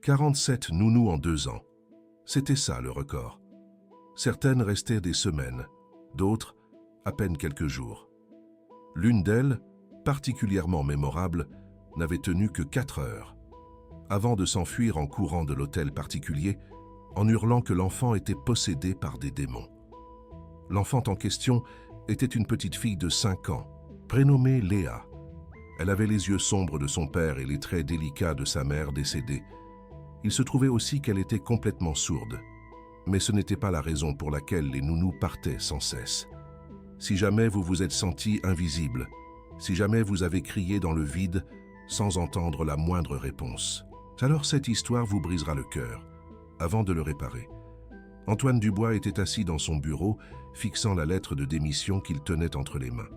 47 nounous en 2 ans. C'était ça le record. Certaines restaient des semaines, d'autres à peine quelques jours. L'une d'elles, particulièrement mémorable, n'avait tenu que 4 heures, avant de s'enfuir en courant de l'hôtel particulier, en hurlant que l'enfant était possédé par des démons. L'enfant en question était une petite fille de 5 ans, prénommée Léa. Elle avait les yeux sombres de son père et les traits délicats de sa mère décédée. Il se trouvait aussi qu'elle était complètement sourde. Mais ce n'était pas la raison pour laquelle les nounous partaient sans cesse. Si jamais vous vous êtes senti invisible, si jamais vous avez crié dans le vide sans entendre la moindre réponse, alors cette histoire vous brisera le cœur, avant de le réparer. Antoine Dubois était assis dans son bureau, fixant la lettre de démission qu'il tenait entre les mains.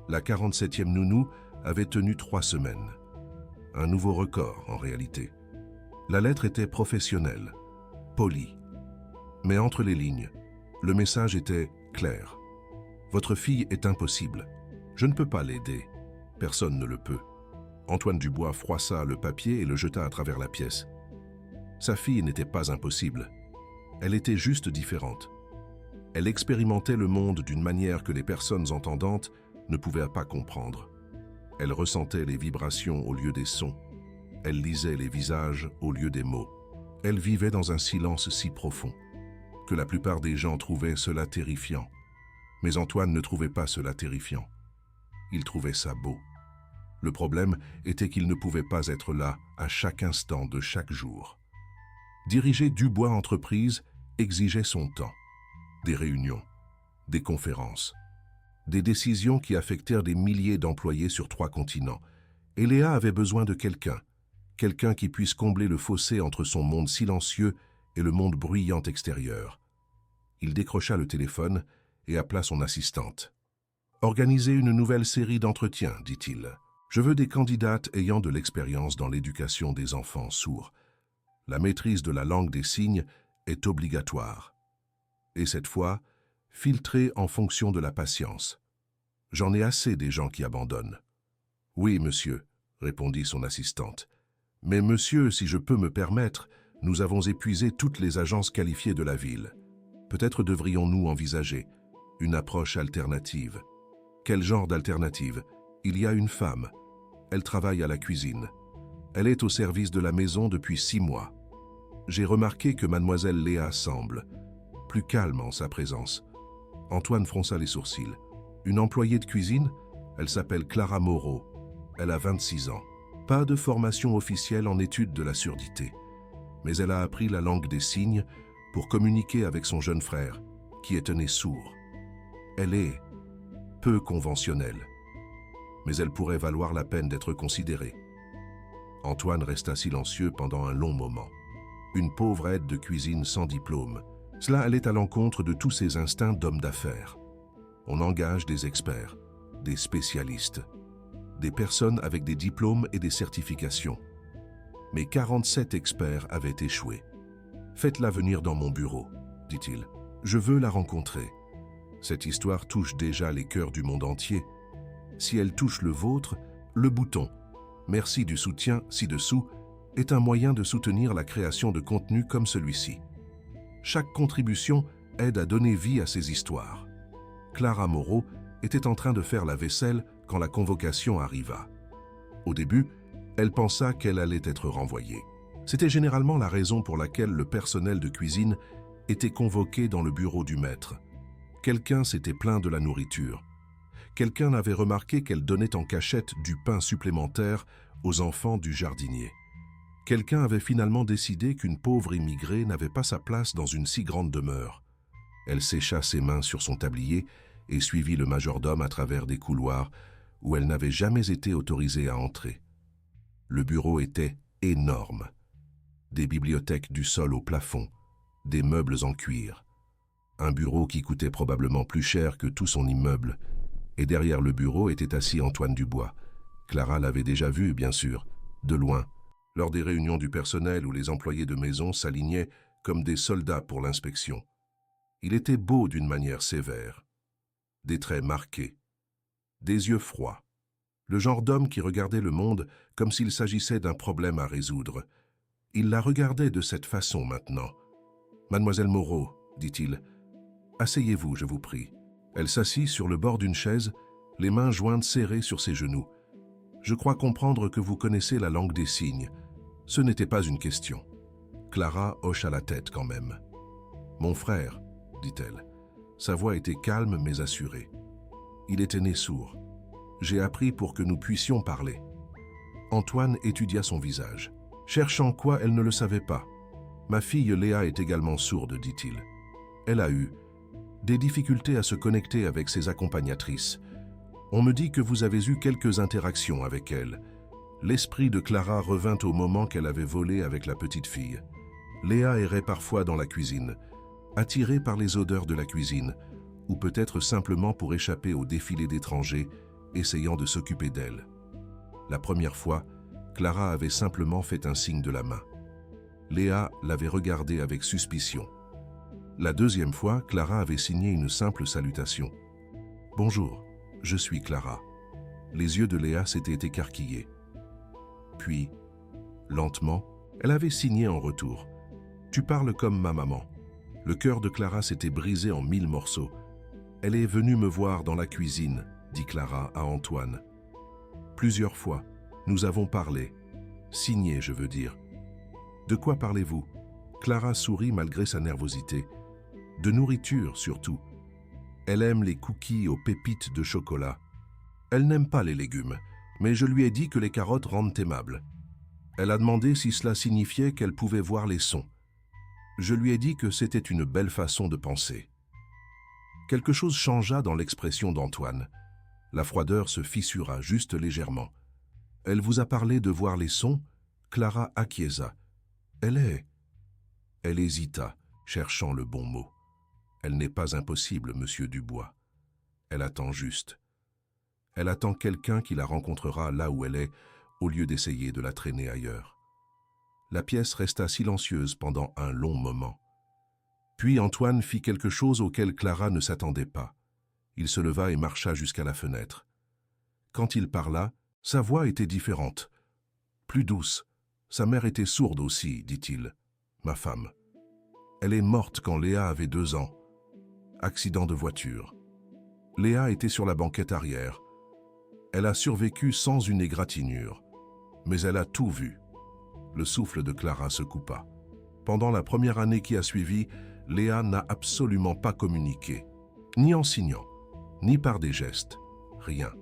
La 47e nounou avait tenu 3 semaines. Un nouveau record, en réalité. La lettre était professionnelle, polie. Mais entre les lignes, le message était clair. Votre fille est impossible. Je ne peux pas l'aider. Personne ne le peut. Antoine Dubois froissa le papier et le jeta à travers la pièce. Sa fille n'était pas impossible. Elle était juste différente. Elle expérimentait le monde d'une manière que les personnes entendantes ne pouvaient pas comprendre. Elle ressentait les vibrations au lieu des sons. Elle lisait les visages au lieu des mots. Elle vivait dans un silence si profond que la plupart des gens trouvaient cela terrifiant. Mais Antoine ne trouvait pas cela terrifiant. Il trouvait ça beau. Le problème était qu'il ne pouvait pas être là à chaque instant de chaque jour. Diriger Dubois Entreprise exigeait son temps. Des réunions, des conférences, des décisions qui affectèrent des milliers d'employés sur 3 continents. Et Léa avait besoin de quelqu'un qui puisse combler le fossé entre son monde silencieux et le monde bruyant extérieur. Il décrocha le téléphone et appela son assistante. « Organisez une nouvelle série d'entretiens, dit-il. Je veux des candidates ayant de l'expérience dans l'éducation des enfants sourds. La maîtrise de la langue des signes est obligatoire. Et cette fois, filtrée en fonction de la patience. J'en ai assez des gens qui abandonnent. »« Oui, monsieur, » répondit son assistante. « Mais monsieur, si je peux me permettre, nous avons épuisé toutes les agences qualifiées de la ville. Peut-être devrions-nous envisager une approche alternative. » »« Quel genre d'alternative ? Il y a une femme. Elle travaille à la cuisine. Elle est au service de la maison depuis 6 mois. J'ai remarqué que mademoiselle Léa semble plus calme en sa présence. » Antoine fronça les sourcils. « Une employée de cuisine ? Elle s'appelle Clara Moreau. Elle a 26 ans. Pas de formation officielle en études de la surdité. Mais elle a appris la langue des signes pour communiquer avec son jeune frère, qui est né sourd. Elle est peu conventionnelle, mais elle pourrait valoir la peine d'être considérée. » Antoine resta silencieux pendant un long moment. Une pauvre aide de cuisine sans diplôme. Cela allait à l'encontre de tous ses instincts d'homme d'affaires. On engage des experts, des spécialistes, des personnes avec des diplômes et des certifications. Mais 47 experts avaient échoué. « Faites-la venir dans mon bureau, » dit-il. « Je veux la rencontrer. Cette histoire touche déjà les cœurs du monde entier. Si elle touche le vôtre, le bouton « Merci du soutien » ci-dessous est un moyen de soutenir la création de contenu comme celui-ci. Chaque contribution aide à donner vie à ces histoires. Clara Moreau était en train de faire la vaisselle quand la convocation arriva. Au début, elle pensa qu'elle allait être renvoyée. C'était généralement la raison pour laquelle le personnel de cuisine était convoqué dans le bureau du maître. Quelqu'un s'était plaint de la nourriture. Quelqu'un avait remarqué qu'elle donnait en cachette du pain supplémentaire aux enfants du jardinier. Quelqu'un avait finalement décidé qu'une pauvre immigrée n'avait pas sa place dans une si grande demeure. Elle sécha ses mains sur son tablier et suivit le majordome à travers des couloirs où elle n'avait jamais été autorisée à entrer. Le bureau était énorme. Des bibliothèques du sol au plafond, des meubles en cuir. Un bureau qui coûtait probablement plus cher que tout son immeuble. Et derrière le bureau était assis Antoine Dubois. Clara l'avait déjà vu, bien sûr, de loin, lors des réunions du personnel où les employés de maison s'alignaient comme des soldats pour l'inspection. Il était beau d'une manière sévère. Des traits marqués, des yeux froids. Le genre d'homme qui regardait le monde comme s'il s'agissait d'un problème à résoudre. Il la regardait de cette façon maintenant. « Mademoiselle Moreau, dit-il, asseyez-vous, je vous prie. » Elle s'assit sur le bord d'une chaise, les mains jointes serrées sur ses genoux. « Je crois comprendre que vous connaissez la langue des signes. Ce n'était pas une question. » Clara hocha la tête quand même. « Mon frère, dit-elle. » Sa voix était calme mais assurée. « Il était né sourd. J'ai appris pour que nous puissions parler. » Antoine étudia son visage. Cherchant quoi, elle ne le savait pas. « Ma fille Léa est également sourde, dit-il. Elle a eu des difficultés à se connecter avec ses accompagnatrices. On me dit que vous avez eu quelques interactions avec elle. » L'esprit de Clara revint au moment qu'elle avait volé avec la petite fille. Léa errait parfois dans la cuisine, attirée par les odeurs de la cuisine, ou peut-être simplement pour échapper au défilé d'étrangers, essayant de s'occuper d'elle. La première fois, Clara avait simplement fait un signe de la main. Léa l'avait regardée avec suspicion. La deuxième fois, Clara avait signé une simple salutation. « Bonjour, je suis Clara. » Les yeux de Léa s'étaient écarquillés. Puis, lentement, elle avait signé en retour. « Tu parles comme ma maman. » Le cœur de Clara s'était brisé en 1000 morceaux. « Elle est venue me voir dans la cuisine, » dit Clara à Antoine. « Plusieurs fois, nous avons parlé. Signé, je veux dire. »« De quoi parlez-vous » Clara sourit malgré sa nervosité. « De nourriture, surtout. Elle aime les cookies aux pépites de chocolat. Elle n'aime pas les légumes, mais je lui ai dit que les carottes rendent aimables. Elle a demandé si cela signifiait qu'elle pouvait voir les sons. Je lui ai dit que c'était une belle façon de penser. » Quelque chose changea dans l'expression d'Antoine. La froideur se fissura juste légèrement. « Elle vous a parlé de voir les sons ?» Clara acquiesça. « Elle hésita, cherchant le bon mot. « Elle n'est pas impossible, monsieur Dubois. Elle attend juste. Elle attend quelqu'un qui la rencontrera là où elle est, au lieu d'essayer de la traîner ailleurs. » La pièce resta silencieuse pendant un long moment. Puis Antoine fit quelque chose auquel Clara ne s'attendait pas. Il se leva et marcha jusqu'à la fenêtre. Quand il parla, sa voix était différente, plus douce. Sa mère était sourde aussi, dit-il. Ma femme. Elle est morte quand Léa avait 2 ans. Accident de voiture. Léa était sur la banquette arrière. Elle a survécu sans une égratignure, mais elle a tout vu. Le souffle de Clara se coupa. Pendant la première année qui a suivi, Léa n'a absolument pas communiqué, ni en signant, ni par des gestes, rien.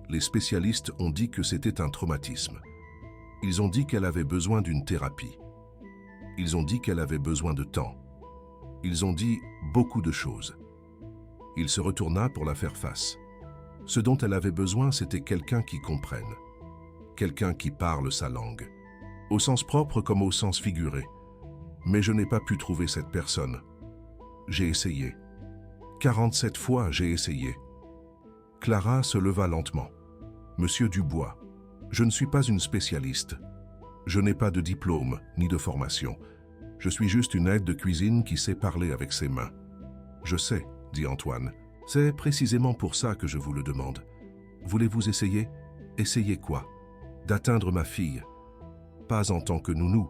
Les spécialistes ont dit que c'était un traumatisme. Ils ont dit qu'elle avait besoin d'une thérapie. Ils ont dit qu'elle avait besoin de temps. Ils ont dit beaucoup de choses. Il se retourna pour la faire face. Ce dont elle avait besoin, c'était quelqu'un qui comprenne. Quelqu'un qui parle sa langue. Au sens propre comme au sens figuré. Mais je n'ai pas pu trouver cette personne. J'ai essayé. 47 fois, j'ai essayé. Clara se leva lentement. « Monsieur Dubois, je ne suis pas une spécialiste. Je n'ai pas de diplôme ni de formation. Je suis juste une aide de cuisine qui sait parler avec ses mains. »« Je sais, » dit Antoine. « C'est précisément pour ça que je vous le demande. Voulez-vous essayer ? Essayer quoi ? D'atteindre ma fille. Pas en tant que nounou,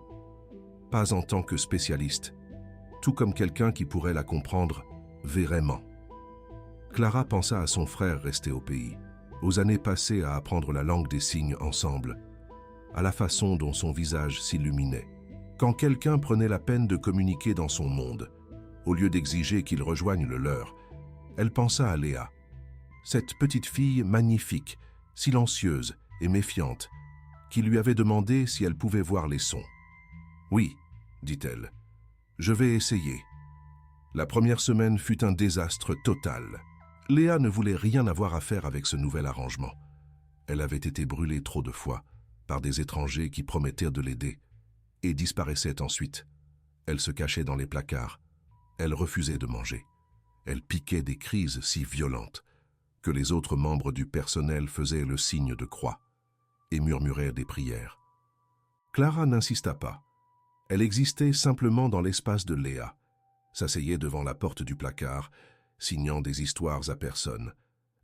pas en tant que spécialiste, tout comme quelqu'un qui pourrait la comprendre vraiment. » Clara pensa à son frère resté au pays, aux années passées à apprendre la langue des signes ensemble, à la façon dont son visage s'illuminait. Quand quelqu'un prenait la peine de communiquer dans son monde, au lieu d'exiger qu'il rejoigne le leur, elle pensa à Léa, cette petite fille magnifique, silencieuse et méfiante, qui lui avait demandé si elle pouvait voir les sons. « Oui, » dit-elle, « je vais essayer. » La première semaine fut un désastre total. Léa ne voulait rien avoir à faire avec ce nouvel arrangement. Elle avait été brûlée trop de fois par des étrangers qui promettaient de l'aider et disparaissaient ensuite. Elle se cachait dans les placards. Elle refusait de manger. Elle piquait des crises si violentes que les autres membres du personnel faisaient le signe de croix et murmuraient des prières. Clara n'insista pas. Elle existait simplement dans l'espace de Léa, s'asseyait devant la porte du placard, signant des histoires à personne,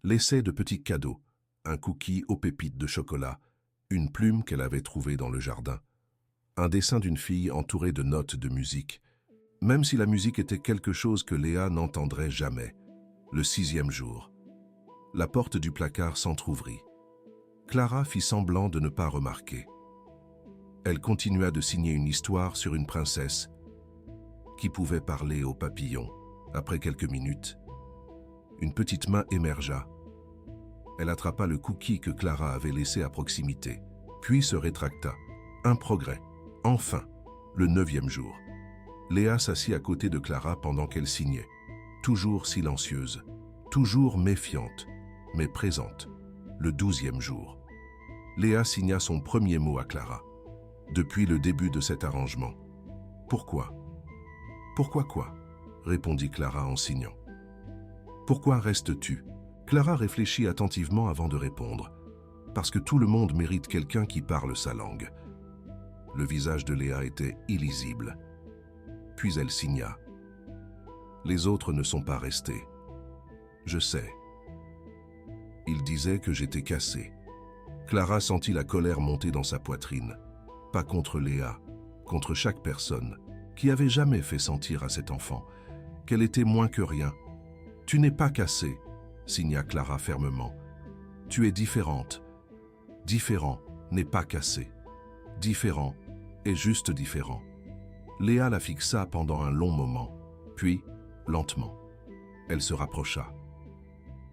laissait de petits cadeaux, un cookie aux pépites de chocolat, une plume qu'elle avait trouvée dans le jardin. Un dessin d'une fille entourée de notes de musique, même si la musique était quelque chose que Léa n'entendrait jamais. Le 6e jour. La porte du placard s'entr'ouvrit. Clara fit semblant de ne pas remarquer. Elle continua de signer une histoire sur une princesse qui pouvait parler aux papillons. Après quelques minutes, une petite main émergea. Elle attrapa le cookie que Clara avait laissé à proximité, puis se rétracta. Un progrès. Enfin, le 9e jour. Léa s'assit à côté de Clara pendant qu'elle signait. Toujours silencieuse, toujours méfiante, mais présente. Le 12e jour. Léa signa son premier mot à Clara. Depuis le début de cet arrangement. Pourquoi? Pourquoi quoi? Répondit Clara en signant. Pourquoi restes-tu? Clara réfléchit attentivement avant de répondre. Parce que tout le monde mérite quelqu'un qui parle sa langue. Le visage de Léa était illisible. Puis elle signa. Les autres ne sont pas restés. Je sais. Ils disaient que j'étais cassé. Clara sentit la colère monter dans sa poitrine. Pas contre Léa, contre chaque personne qui avait jamais fait sentir à cet enfant qu'elle était moins que rien. Tu n'es pas cassée, signa Clara fermement. Tu es différente. Différent n'est pas cassé. Différent est juste différent. Léa la fixa pendant un long moment, puis, lentement, elle se rapprocha.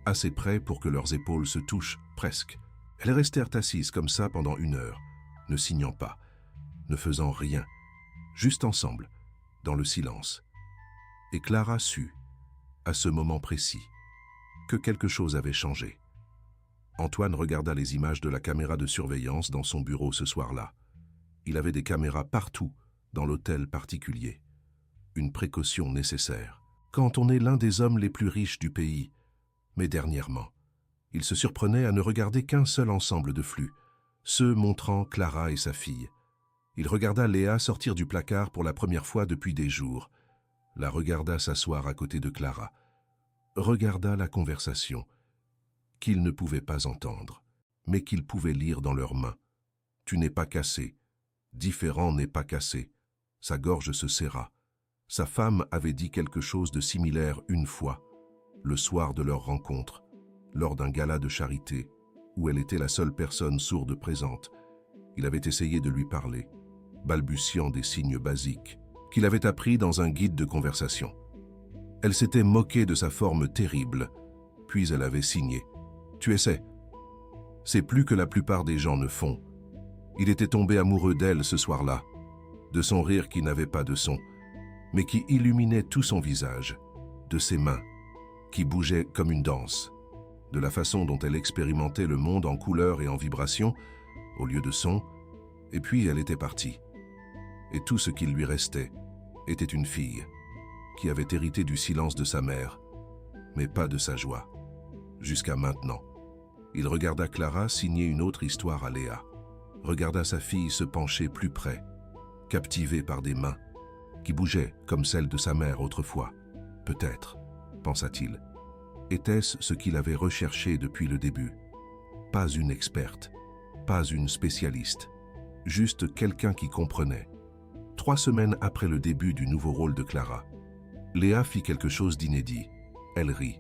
Assez près pour que leurs épaules se touchent, presque. Elles restèrent assises comme ça pendant 1 heure, ne signant pas, ne faisant rien, juste ensemble, dans le silence. Et Clara sut, à ce moment précis, que quelque chose avait changé. Antoine regarda les images de la caméra de surveillance dans son bureau ce soir-là. Il avait des caméras partout, dans l'hôtel particulier. Une précaution nécessaire, quand on est l'un des hommes les plus riches du pays. Mais dernièrement, il se surprenait à ne regarder qu'un seul ensemble de flux, ceux montrant Clara et sa fille. Il regarda Léa sortir du placard pour la première fois depuis des jours, la regarda s'asseoir à côté de Clara, regarda la conversation, qu'il ne pouvait pas entendre, mais qu'il pouvait lire dans leurs mains. Tu n'es pas cassé, différent n'est pas cassé. Sa gorge se serra. Sa femme avait dit quelque chose de similaire une fois, le soir de leur rencontre, lors d'un gala de charité, où elle était la seule personne sourde présente. Il avait essayé de lui parler, balbutiant des signes basiques, qu'il avait appris dans un guide de conversation. Elle s'était moquée de sa forme terrible, puis elle avait signé. Tu essaies. C'est plus que la plupart des gens ne font. Il était tombé amoureux d'elle ce soir-là, de son rire qui n'avait pas de son, mais qui illuminait tout son visage, de ses mains, qui bougeaient comme une danse, de la façon dont elle expérimentait le monde en couleurs et en vibrations, au lieu de son, et puis elle était partie. Et tout ce qu'il lui restait était une fille, qui avait hérité du silence de sa mère, mais pas de sa joie. Jusqu'à maintenant. Il regarda Clara signer une autre histoire à Léa, regarda sa fille se pencher plus près, captivée par des mains, qui bougeaient comme celles de sa mère autrefois. Peut-être, pensa-t-il, était-ce ce qu'il avait recherché depuis le début. Pas une experte, pas une spécialiste, juste quelqu'un qui comprenait. 3 semaines après le début du nouveau rôle de Clara, Léa fit quelque chose d'inédit. Elle rit.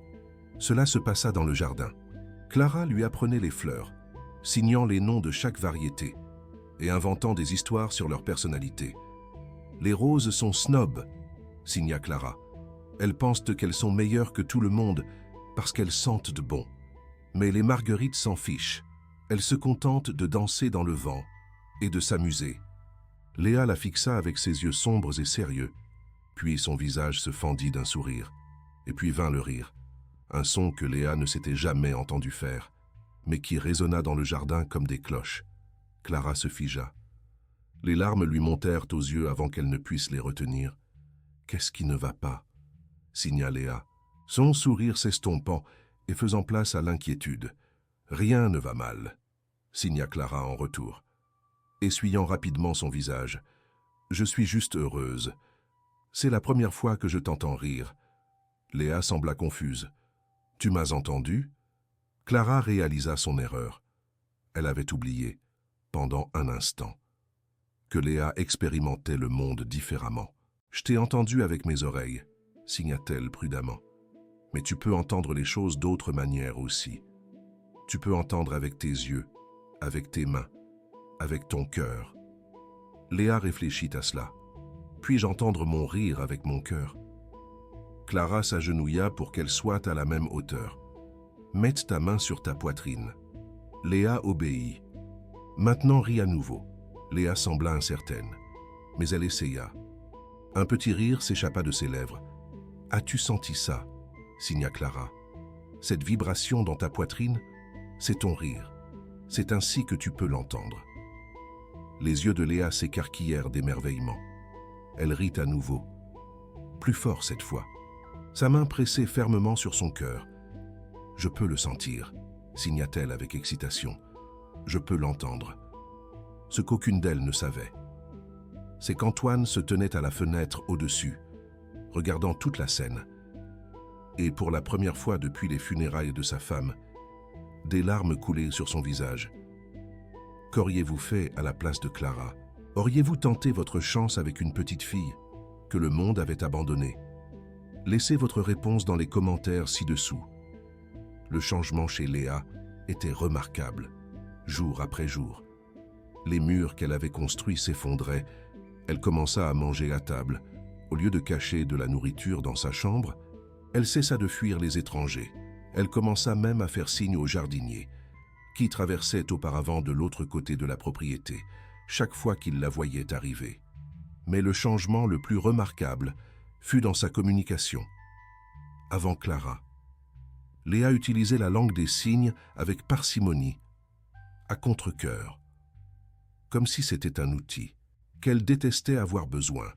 Cela se passa dans le jardin. Clara lui apprenait les fleurs, signant les noms de chaque variété et inventant des histoires sur leur personnalité. Les roses sont snobs, signa Clara. Elles pensent qu'elles sont meilleures que tout le monde parce qu'elles sentent de bon. Mais les marguerites s'en fichent. Elles se contentent de danser dans le vent et de s'amuser. Léa la fixa avec ses yeux sombres et sérieux, puis son visage se fendit d'un sourire, et puis vint le rire, un son que Léa ne s'était jamais entendu faire, mais qui résonna dans le jardin comme des cloches. Clara se figea. Les larmes lui montèrent aux yeux avant qu'elle ne puisse les retenir. « Qu'est-ce qui ne va pas ?» signa Léa, son sourire s'estompant et faisant place à l'inquiétude. « Rien ne va mal », signa Clara en retour, essuyant rapidement son visage. « Je suis juste heureuse. C'est la première fois que je t'entends rire. » Léa sembla confuse. « Tu m'as entendu ?» Clara réalisa son erreur. Elle avait oublié, pendant un instant. que Léa expérimentait le monde différemment. « Je t'ai entendu avec mes oreilles, signa-t-elle prudemment. Mais tu peux entendre les choses d'autres manières aussi. Tu peux entendre avec tes yeux, avec tes mains, avec ton cœur. » Léa réfléchit à cela. « Puis-je entendre mon rire avec mon cœur ?» Clara s'agenouilla pour qu'elle soit à la même hauteur. « Mets ta main sur ta poitrine. » Léa obéit. « Maintenant ris à nouveau. » Léa sembla incertaine, mais elle essaya. Un petit rire s'échappa de ses lèvres. « As-tu senti ça ?» signa Clara. « Cette vibration dans ta poitrine, c'est ton rire. C'est ainsi que tu peux l'entendre. » Les yeux de Léa s'écarquillèrent d'émerveillement. Elle rit à nouveau. Plus fort cette fois. Sa main pressée fermement sur son cœur. « Je peux le sentir », signa-t-elle avec excitation. « Je peux l'entendre. » Ce qu'aucune d'elles ne savait, c'est qu'Antoine se tenait à la fenêtre au-dessus, regardant toute la scène. Et pour la première fois depuis les funérailles de sa femme, des larmes coulaient sur son visage. Qu'auriez-vous fait à la place de Clara? Auriez-vous tenté votre chance avec une petite fille que le monde avait abandonnée? Laissez votre réponse dans les commentaires ci-dessous. Le changement chez Léa était remarquable, jour après jour. Les murs qu'elle avait construits s'effondraient. Elle commença à manger à table. Au lieu de cacher de la nourriture dans sa chambre, elle cessa de fuir les étrangers. Elle commença même à faire signe aux jardiniers, qui traversaient auparavant de l'autre côté de la propriété, chaque fois qu'ils la voyaient arriver. Mais le changement le plus remarquable fut dans sa communication. Avant Clara, Léa utilisait la langue des signes avec parcimonie, à contre-cœur, comme si c'était un outil qu'elle détestait avoir besoin.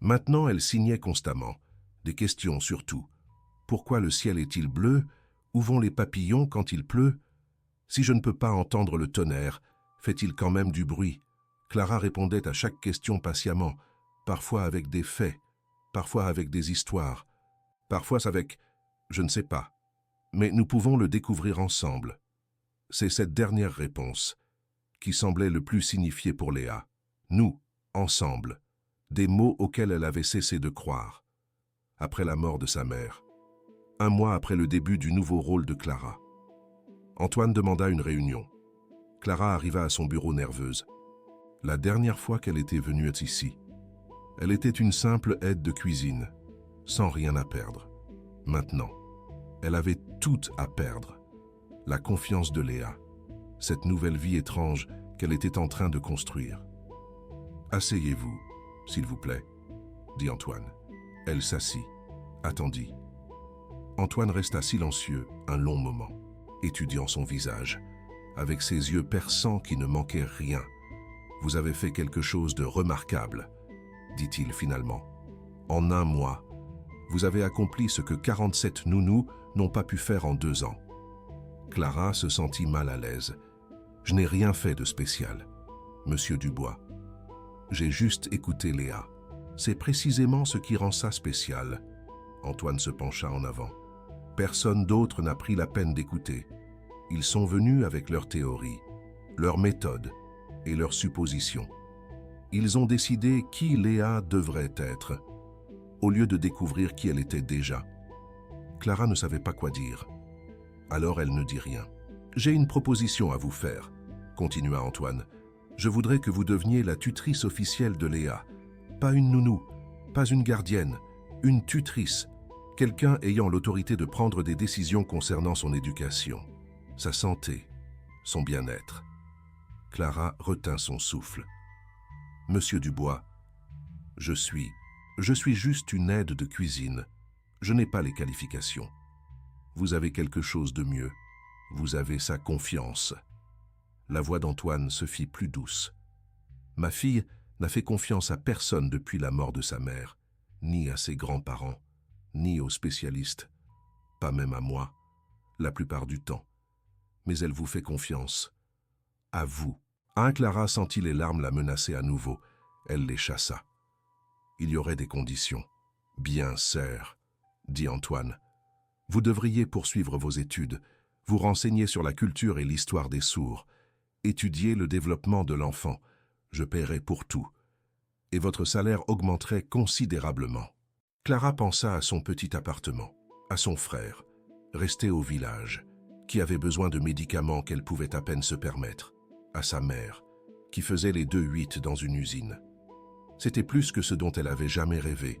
Maintenant, elle signait constamment, des questions surtout. Pourquoi le ciel est-il bleu? Où vont les papillons quand il pleut? Si je ne peux pas entendre le tonnerre, fait-il quand même du bruit? Clara répondait à chaque question patiemment, parfois avec des faits, parfois avec des histoires, parfois avec « je ne sais pas ». Mais nous pouvons le découvrir ensemble. C'est cette dernière réponse qui semblait le plus signifier pour Léa. Nous, ensemble, des mots auxquels elle avait cessé de croire. Après la mort de sa mère, un mois après le début du nouveau rôle de Clara, Antoine demanda une réunion. Clara arriva à son bureau nerveuse. La dernière fois qu'elle était venue ici, elle était une simple aide de cuisine, sans rien à perdre. Maintenant, elle avait tout à perdre. La confiance de Léa, cette nouvelle vie étrange qu'elle était en train de construire. « Asseyez-vous, s'il vous plaît, » dit Antoine. Elle s'assit, attendit. Antoine resta silencieux un long moment, étudiant son visage, avec ses yeux perçants qui ne manquaient rien. « Vous avez fait quelque chose de remarquable, » dit-il finalement. « En un mois, vous avez accompli ce que 47 nounous n'ont pas pu faire en 2 ans. » Clara se sentit mal à l'aise. « Je n'ai rien fait de spécial, Monsieur Dubois. J'ai juste écouté Léa. C'est précisément ce qui rend ça spécial. » Antoine se pencha en avant. « Personne d'autre n'a pris la peine d'écouter. Ils sont venus avec leurs théories, leurs méthodes et leurs suppositions. Ils ont décidé qui Léa devrait être, au lieu de découvrir qui elle était déjà. » Clara ne savait pas quoi dire. Alors elle ne dit rien. « J'ai une proposition à vous faire, » continua Antoine. « Je voudrais que vous deveniez la tutrice officielle de Léa. Pas une nounou, pas une gardienne, une tutrice, quelqu'un ayant l'autorité de prendre des décisions concernant son éducation, sa santé, son bien-être. » Clara retint son souffle. « Monsieur Dubois, je suis juste une aide de cuisine. Je n'ai pas les qualifications. Vous avez quelque chose de mieux. Vous avez sa confiance. » La voix d'Antoine se fit plus douce. « Ma fille n'a fait confiance à personne depuis la mort de sa mère, ni à ses grands-parents, ni aux spécialistes, pas même à moi, la plupart du temps. Mais elle vous fait confiance. À vous. » Clara sentit les larmes la menacer à nouveau. Elle les chassa. « Il y aurait des conditions. »« Bien, sœur, » dit Antoine. « Vous devriez poursuivre vos études, vous renseigner sur la culture et l'histoire des sourds, étudier le développement de l'enfant, Je paierai pour tout. Et votre salaire augmenterait considérablement. Clara pensa à son petit appartement, à son frère, resté au village, qui avait besoin de médicaments qu'elle pouvait à peine se permettre, à sa mère, qui faisait les 2-8 dans une usine. C'était plus que ce dont elle avait jamais rêvé,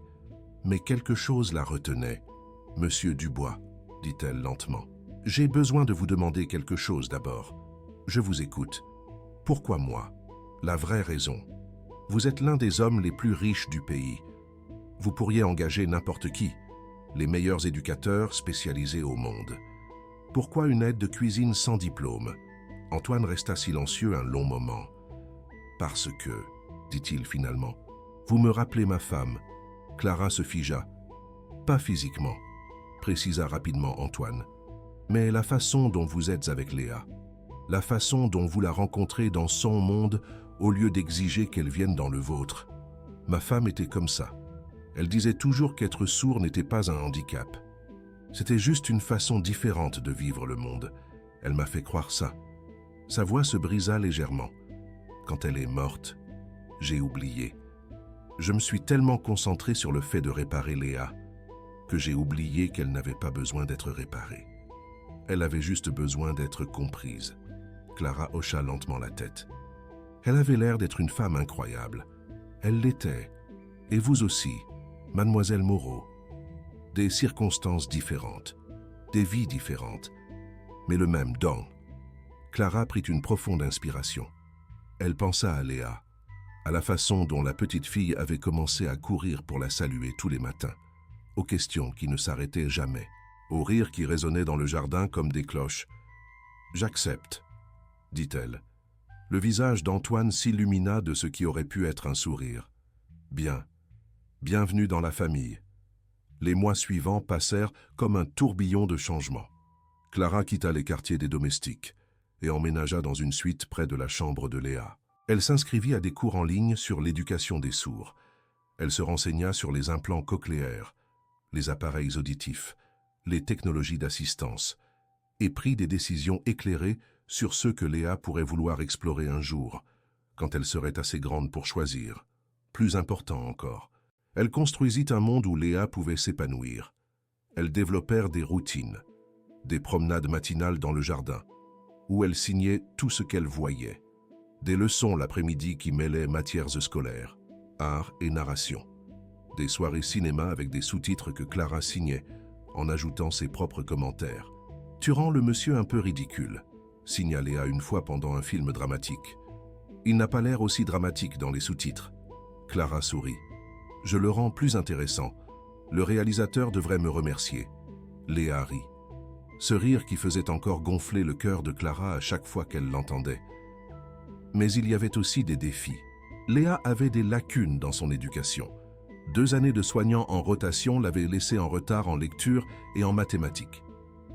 mais quelque chose la retenait. « Monsieur Dubois, dit-elle lentement, j'ai besoin de vous demander quelque chose d'abord. Je vous écoute. Pourquoi moi? La vraie raison. Vous êtes l'un des hommes les plus riches du pays. Vous pourriez engager n'importe qui, les meilleurs éducateurs spécialisés au monde. Pourquoi une aide de cuisine sans diplôme? Antoine resta silencieux un long moment. Parce que, dit-il finalement, vous me rappelez ma femme. Clara se figea. Pas physiquement, précisa rapidement Antoine, mais la façon dont vous êtes avec Léa, la façon dont vous la rencontrez dans son monde au lieu d'exiger qu'elle vienne dans le vôtre. Ma femme était comme ça. Elle disait toujours qu'être sourd n'était pas un handicap. C'était juste une façon différente de vivre le monde. Elle m'a fait croire ça. Sa voix se brisa légèrement. Quand elle est morte, j'ai oublié. Je me suis tellement concentré sur le fait de réparer Léa que j'ai oublié qu'elle n'avait pas besoin d'être réparée. Elle avait juste besoin d'être comprise. Clara hocha lentement la tête. Elle avait l'air d'être une femme incroyable. Elle l'était. Et vous aussi, mademoiselle Moreau. Des circonstances différentes, des vies différentes, mais le même don. Clara prit une profonde inspiration. Elle pensa à Léa, à la façon dont la petite fille avait commencé à courir pour la saluer tous les matins, aux questions qui ne s'arrêtaient jamais, aux rires qui résonnaient dans le jardin comme des cloches. « J'accepte, » dit-elle. Le visage d'Antoine s'illumina de ce qui aurait pu être un sourire. « Bien, bienvenue dans la famille. » Les mois suivants passèrent comme un tourbillon de changements. Clara quitta les quartiers des domestiques et emménagea dans une suite près de la chambre de Léa. Elle s'inscrivit à des cours en ligne sur l'éducation des sourds. Elle se renseigna sur les implants cochléaires, les appareils auditifs, les technologies d'assistance, et prit des décisions éclairées sur ceux que Léa pourrait vouloir explorer un jour, quand elle serait assez grande pour choisir. Plus important encore, elle construisit un monde où Léa pouvait s'épanouir. Elles développèrent des routines, des promenades matinales dans le jardin, où elle signait tout ce qu'elle voyait. Des leçons l'après-midi qui mêlaient matières scolaires, art et narration. Des soirées cinéma avec des sous-titres que Clara signait, en ajoutant ses propres commentaires. « Tu rends le monsieur un peu ridicule », signa Léa une fois pendant un film dramatique. « Il n'a pas l'air aussi dramatique dans les sous-titres. » Clara sourit. « Je le rends plus intéressant. Le réalisateur devrait me remercier. » Léa rit. Ce rire qui faisait encore gonfler le cœur de Clara à chaque fois qu'elle l'entendait. Mais il y avait aussi des défis. Léa avait des lacunes dans son éducation. 2 années de soignant en rotation l'avaient laissée en retard en lecture et en mathématiques.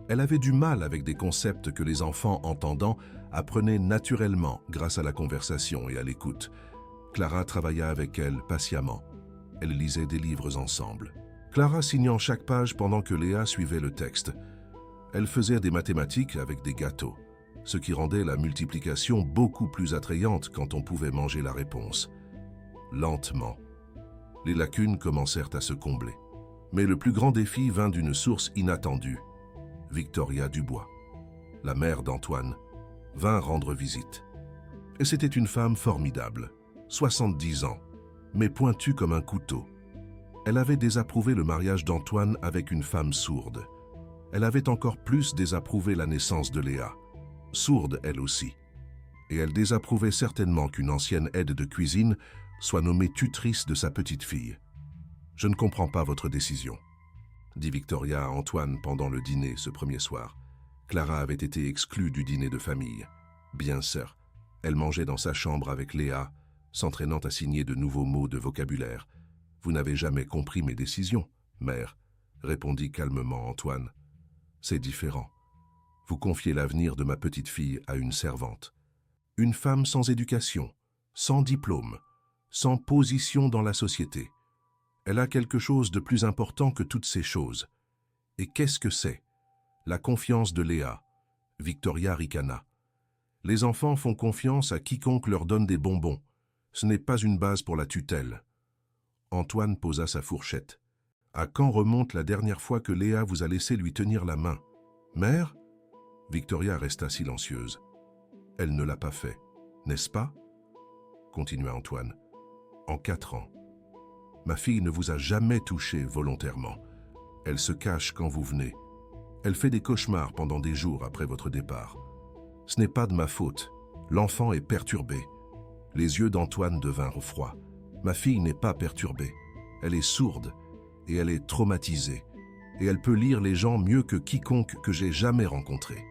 Elle avait du mal avec des concepts que les enfants entendants apprenaient naturellement grâce à la conversation et à l'écoute. Clara travailla avec elle patiemment. Elles lisaient des livres ensemble. Clara signant chaque page pendant que Léa suivait le texte. Elle faisait des mathématiques avec des gâteaux, ce qui rendait la multiplication beaucoup plus attrayante quand on pouvait manger la réponse. Lentement, les lacunes commencèrent à se combler. Mais le plus grand défi vint d'une source inattendue. Victoria Dubois, la mère d'Antoine, vint rendre visite. Et c'était une femme formidable, 70 ans, mais pointue comme un couteau. Elle avait désapprouvé le mariage d'Antoine avec une femme sourde. Elle avait encore plus désapprouvé la naissance de Léa, sourde elle aussi. Et elle désapprouvait certainement qu'une ancienne aide de cuisine soit nommée tutrice de sa petite fille. « Je ne comprends pas votre décision », dit Victoria à Antoine pendant le dîner ce premier soir. Clara avait été exclue du dîner de famille. Bien sûr, elle mangeait dans sa chambre avec Léa, s'entraînant à signer de nouveaux mots de vocabulaire. « Vous n'avez jamais compris mes décisions, mère », répondit calmement Antoine. « C'est différent. Vous confiez l'avenir de ma petite fille à une servante. Une femme sans éducation, sans diplôme, sans position dans la société. Elle a quelque chose de plus important que toutes ces choses. Et qu'est-ce que c'est? La confiance de Léa. » Victoria ricana. « Les enfants font confiance à quiconque leur donne des bonbons. Ce n'est pas une base pour la tutelle. Antoine posa sa fourchette. À quand remonte la dernière fois que Léa vous a laissé lui tenir la main? Mère? Victoria resta silencieuse. Elle ne l'a pas fait, n'est-ce pas? Continua Antoine. En 4 ans. Ma fille ne vous a jamais touché volontairement. Elle se cache quand vous venez. Elle fait des cauchemars pendant des jours après votre départ. Ce n'est pas de ma faute. L'enfant est perturbé. Les yeux d'Antoine devinrent froids. Ma fille n'est pas perturbée. Elle est sourde et elle est traumatisée. Et elle peut lire les gens mieux que quiconque que j'ai jamais rencontré.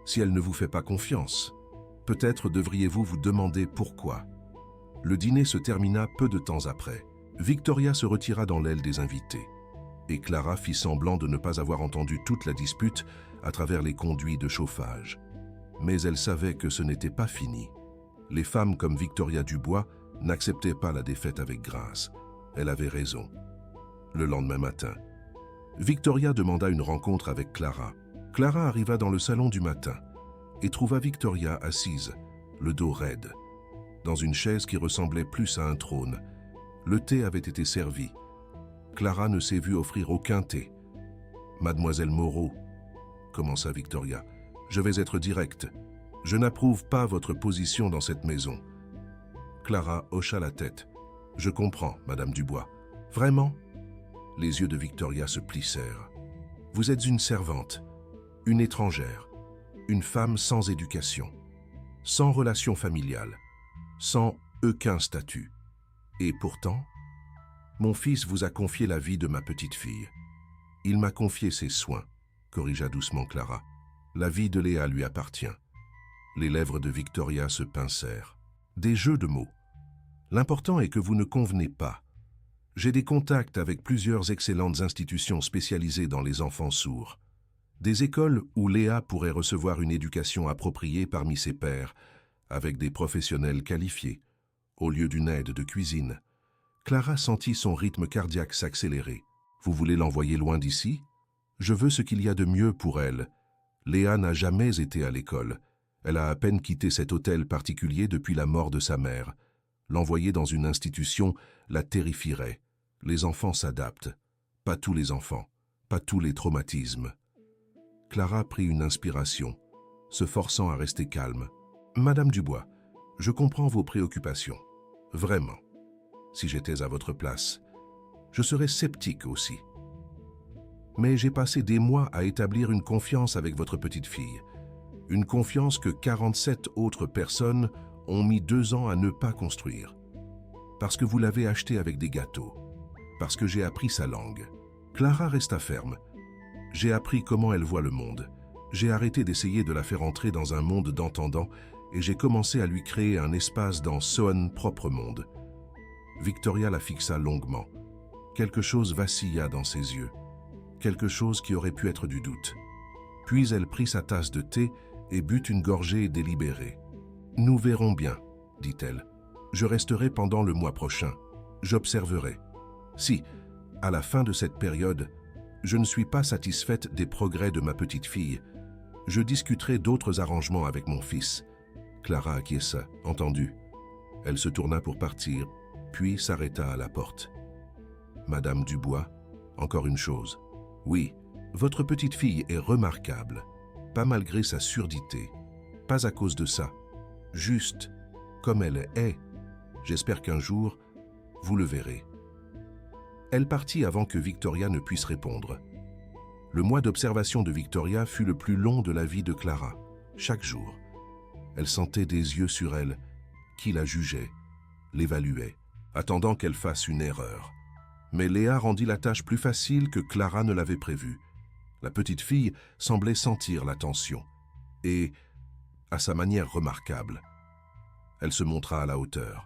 Si elle ne vous fait pas confiance, peut-être devriez-vous vous demander pourquoi. Le dîner se termina peu de temps après. Victoria se retira dans l'aile des invités. Et Clara fit semblant de ne pas avoir entendu toute la dispute à travers les conduits de chauffage. Mais elle savait que ce n'était pas fini. Les femmes comme Victoria Dubois n'acceptaient pas la défaite avec grâce. Elle avait raison. Le lendemain matin, Victoria demanda une rencontre avec Clara. Clara arriva dans le salon du matin et trouva Victoria assise, le dos raide, dans une chaise qui ressemblait plus à un trône. Le thé avait été servi. Clara ne s'est vue offrir aucun thé. « Mademoiselle Moreau, » commença Victoria, « je vais être directe. Je n'approuve pas votre position dans cette maison. » Clara hocha la tête. « Je comprends, Madame Dubois. Vraiment ?» Les yeux de Victoria se plissèrent. « Vous êtes une servante, une étrangère, une femme sans éducation, sans relation familiale, sans aucun statut. Et pourtant, mon fils vous a confié la vie de ma petite fille. Il m'a confié ses soins, corrigea doucement Clara. La vie de Léa lui appartient. » Les lèvres de Victoria se pincèrent. Des jeux de mots. L'important est que vous ne convenez pas. J'ai des contacts avec plusieurs excellentes institutions spécialisées dans les enfants sourds. Des écoles où Léa pourrait recevoir une éducation appropriée parmi ses pairs, avec des professionnels qualifiés, au lieu d'une aide de cuisine. Clara sentit son rythme cardiaque s'accélérer. Vous voulez l'envoyer loin d'ici? Je veux ce qu'il y a de mieux pour elle. Léa n'a jamais été à l'école. Elle a à peine quitté cet hôtel particulier depuis la mort de sa mère. L'envoyer dans une institution la terrifierait. Les enfants s'adaptent. Pas tous les enfants, pas tous les traumatismes. Clara prit une inspiration, se forçant à rester calme. « Madame Dubois, je comprends vos préoccupations. Vraiment. Si j'étais à votre place, je serais sceptique aussi. Mais j'ai passé des mois à établir une confiance avec votre petite fille. Une confiance que 47 autres personnes ont mis 2 ans à ne pas construire. Parce que vous l'avez achetée avec des gâteaux. Parce que j'ai appris sa langue. » Clara resta ferme. « J'ai appris comment elle voit le monde. J'ai arrêté d'essayer de la faire entrer dans un monde d'entendants et j'ai commencé à lui créer un espace dans son propre monde. » Victoria la fixa longuement. Quelque chose vacilla dans ses yeux. Quelque chose qui aurait pu être du doute. Puis elle prit sa tasse de thé et but une gorgée délibérée. « Nous verrons bien, » dit-elle. « Je resterai pendant le mois prochain. J'observerai. Si, à la fin de cette période, je ne suis pas satisfaite des progrès de ma petite fille, je discuterai d'autres arrangements avec mon fils. » Clara acquiesça, entendu. Elle se tourna pour partir, puis s'arrêta à la porte. « Madame Dubois, encore une chose. Oui, votre petite fille est remarquable, pas malgré sa surdité, pas à cause de ça, juste comme elle est. J'espère qu'un jour, vous le verrez. » Elle partit avant que Victoria ne puisse répondre. Le mois d'observation de Victoria fut le plus long de la vie de Clara. Chaque jour, elle sentait des yeux sur elle, qui la jugeaient, l'évaluaient, attendant qu'elle fasse une erreur. Mais Léa rendit la tâche plus facile que Clara ne l'avait prévu. La petite fille semblait sentir la tension. Et, à sa manière remarquable, elle se montra à la hauteur.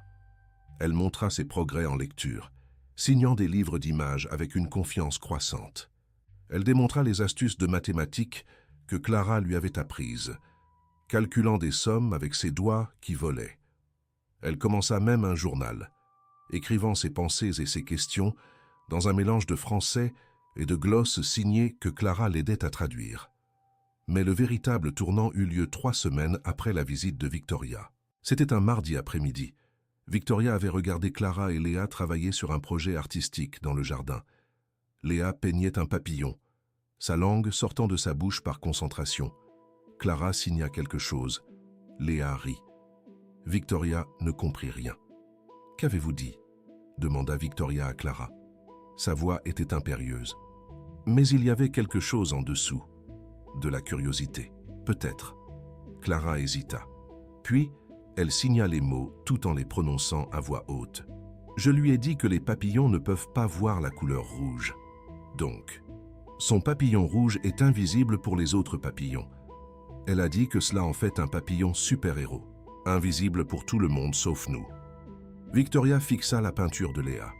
Elle montra ses progrès en lecture, signant des livres d'images avec une confiance croissante. Elle démontra les astuces de mathématiques que Clara lui avait apprises, calculant des sommes avec ses doigts qui volaient. Elle commença même un journal, écrivant ses pensées et ses questions dans un mélange de français et de glosses signées que Clara l'aidait à traduire. Mais le véritable tournant eut lieu 3 semaines après la visite de Victoria. C'était un mardi après-midi. Victoria avait regardé Clara et Léa travailler sur un projet artistique dans le jardin. Léa peignait un papillon, sa langue sortant de sa bouche par concentration. Clara signa quelque chose. Léa rit. Victoria ne comprit rien. « Qu'avez-vous dit » demanda Victoria à Clara. Sa voix était impérieuse. Mais il y avait quelque chose en dessous. De la curiosité. Peut-être. Clara hésita. Puis, elle signa les mots tout en les prononçant à voix haute. « Je lui ai dit que les papillons ne peuvent pas voir la couleur rouge. Donc, son papillon rouge est invisible pour les autres papillons. Elle a dit que cela en fait un papillon super-héros, invisible pour tout le monde sauf nous. » Victoria fixa la peinture de Léa.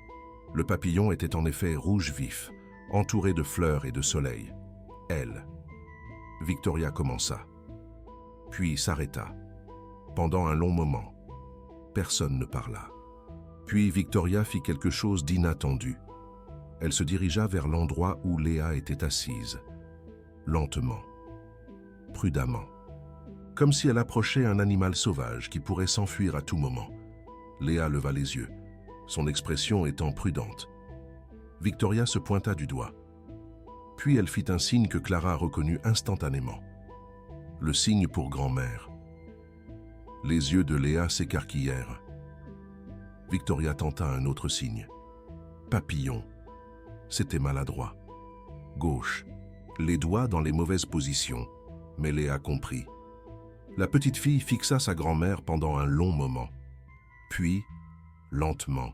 Le papillon était en effet rouge vif, entouré de fleurs et de soleil. Elle. Victoria commença, puis s'arrêta. Pendant un long moment, personne ne parla. Puis Victoria fit quelque chose d'inattendu. Elle se dirigea vers l'endroit où Léa était assise, lentement, prudemment, comme si elle approchait un animal sauvage qui pourrait s'enfuir à tout moment. Léa leva les yeux, son expression étant prudente. Victoria se pointa du doigt. Puis elle fit un signe que Clara reconnut instantanément. Le signe pour grand-mère. Les yeux de Léa s'écarquillèrent. Victoria tenta un autre signe. Papillon. C'était maladroit. Gauche. Les doigts dans les mauvaises positions. Mais Léa comprit. La petite fille fixa sa grand-mère pendant un long moment. Puis, lentement,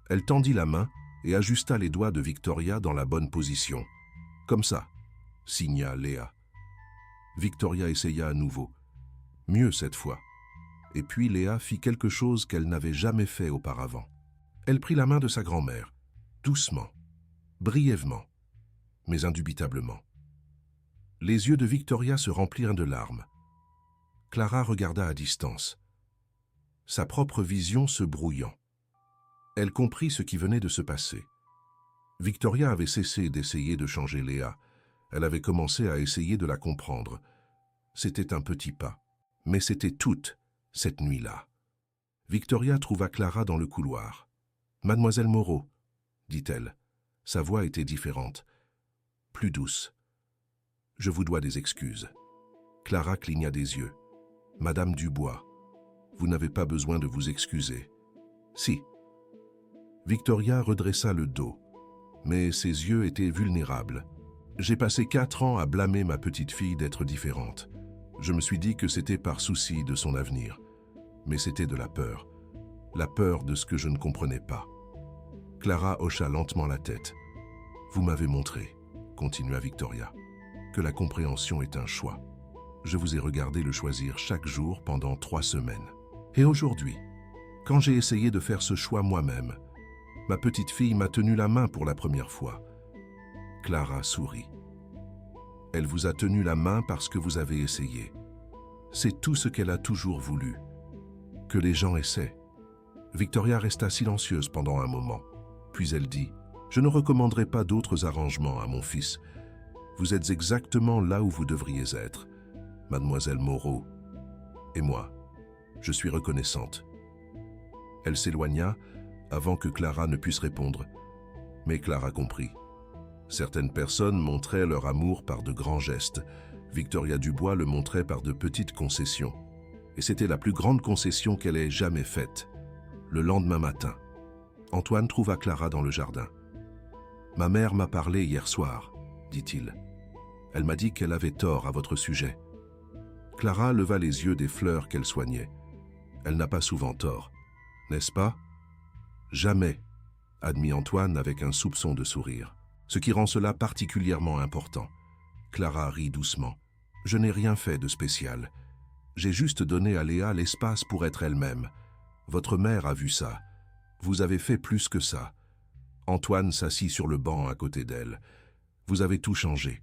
elle tendit la main et ajusta les doigts de Victoria dans la bonne position. Comme ça, signa Léa. Victoria essaya à nouveau, mieux cette fois. Et puis Léa fit quelque chose qu'elle n'avait jamais fait auparavant. Elle prit la main de sa grand-mère, doucement, brièvement, mais indubitablement. Les yeux de Victoria se remplirent de larmes. Clara regarda à distance, sa propre vision se brouillant. Elle comprit ce qui venait de se passer. Victoria avait cessé d'essayer de changer Léa. Elle avait commencé à essayer de la comprendre. C'était un petit pas, mais c'était toute cette nuit-là. Victoria trouva Clara dans le couloir. « Mademoiselle Moreau, » dit-elle. Sa voix était différente, plus douce. « Je vous dois des excuses. » Clara cligna des yeux. « Madame Dubois, vous n'avez pas besoin de vous excuser. »« Si. » Victoria redressa le dos, mais ses yeux étaient vulnérables. « J'ai passé 4 ans à blâmer ma petite fille d'être différente. Je me suis dit que c'était par souci de son avenir. Mais c'était de la peur de ce que je ne comprenais pas. » Clara hocha lentement la tête. « Vous m'avez montré, » continua Victoria, « que la compréhension est un choix. Je vous ai regardé le choisir chaque jour pendant 3 semaines. Et aujourd'hui, quand j'ai essayé de faire ce choix moi-même, ma petite fille m'a tenu la main pour la première fois. » Clara sourit. « Elle vous a tenu la main parce que vous avez essayé. C'est tout ce qu'elle a toujours voulu. Que les gens essaient. » Victoria resta silencieuse pendant un moment. Puis elle dit, « Je ne recommanderai pas d'autres arrangements à mon fils. Vous êtes exactement là où vous devriez être, Mademoiselle Moreau. Et moi, je suis reconnaissante. » Elle s'éloigna avant que Clara ne puisse répondre. Mais Clara comprit. Certaines personnes montraient leur amour par de grands gestes. Victoria Dubois le montrait par de petites concessions. Et c'était la plus grande concession qu'elle ait jamais faite. Le lendemain matin, Antoine trouva Clara dans le jardin. « Ma mère m'a parlé hier soir, » dit-il. « Elle m'a dit qu'elle avait tort à votre sujet. » Clara leva les yeux des fleurs qu'elle soignait. Elle n'a pas souvent tort, n'est-ce pas? Jamais, admit Antoine avec un soupçon de sourire. Ce qui rend cela particulièrement important. Clara rit doucement. Je n'ai rien fait de spécial. J'ai juste donné à Léa l'espace pour être elle-même. Votre mère a vu ça. Vous avez fait plus que ça. Antoine s'assit sur le banc à côté d'elle. Vous avez tout changé.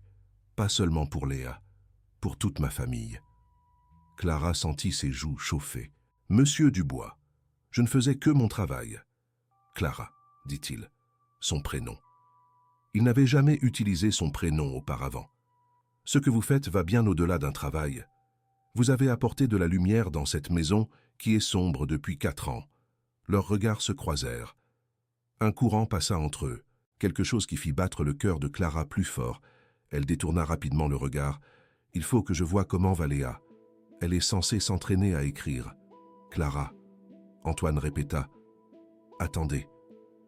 Pas seulement pour Léa, pour toute ma famille. Clara sentit ses joues chauffer. Monsieur Dubois, je ne faisais que mon travail. Clara, dit-il, son prénom. Il n'avait jamais utilisé son prénom auparavant. Ce que vous faites va bien au-delà d'un travail. Vous avez apporté de la lumière dans cette maison qui est sombre depuis 4 ans. Leurs regards se croisèrent. Un courant passa entre eux, quelque chose qui fit battre le cœur de Clara plus fort. Elle détourna rapidement le regard. « Il faut que je voie comment va Léa. Elle est censée s'entraîner à écrire. »« Clara. » Antoine répéta. « Attendez. »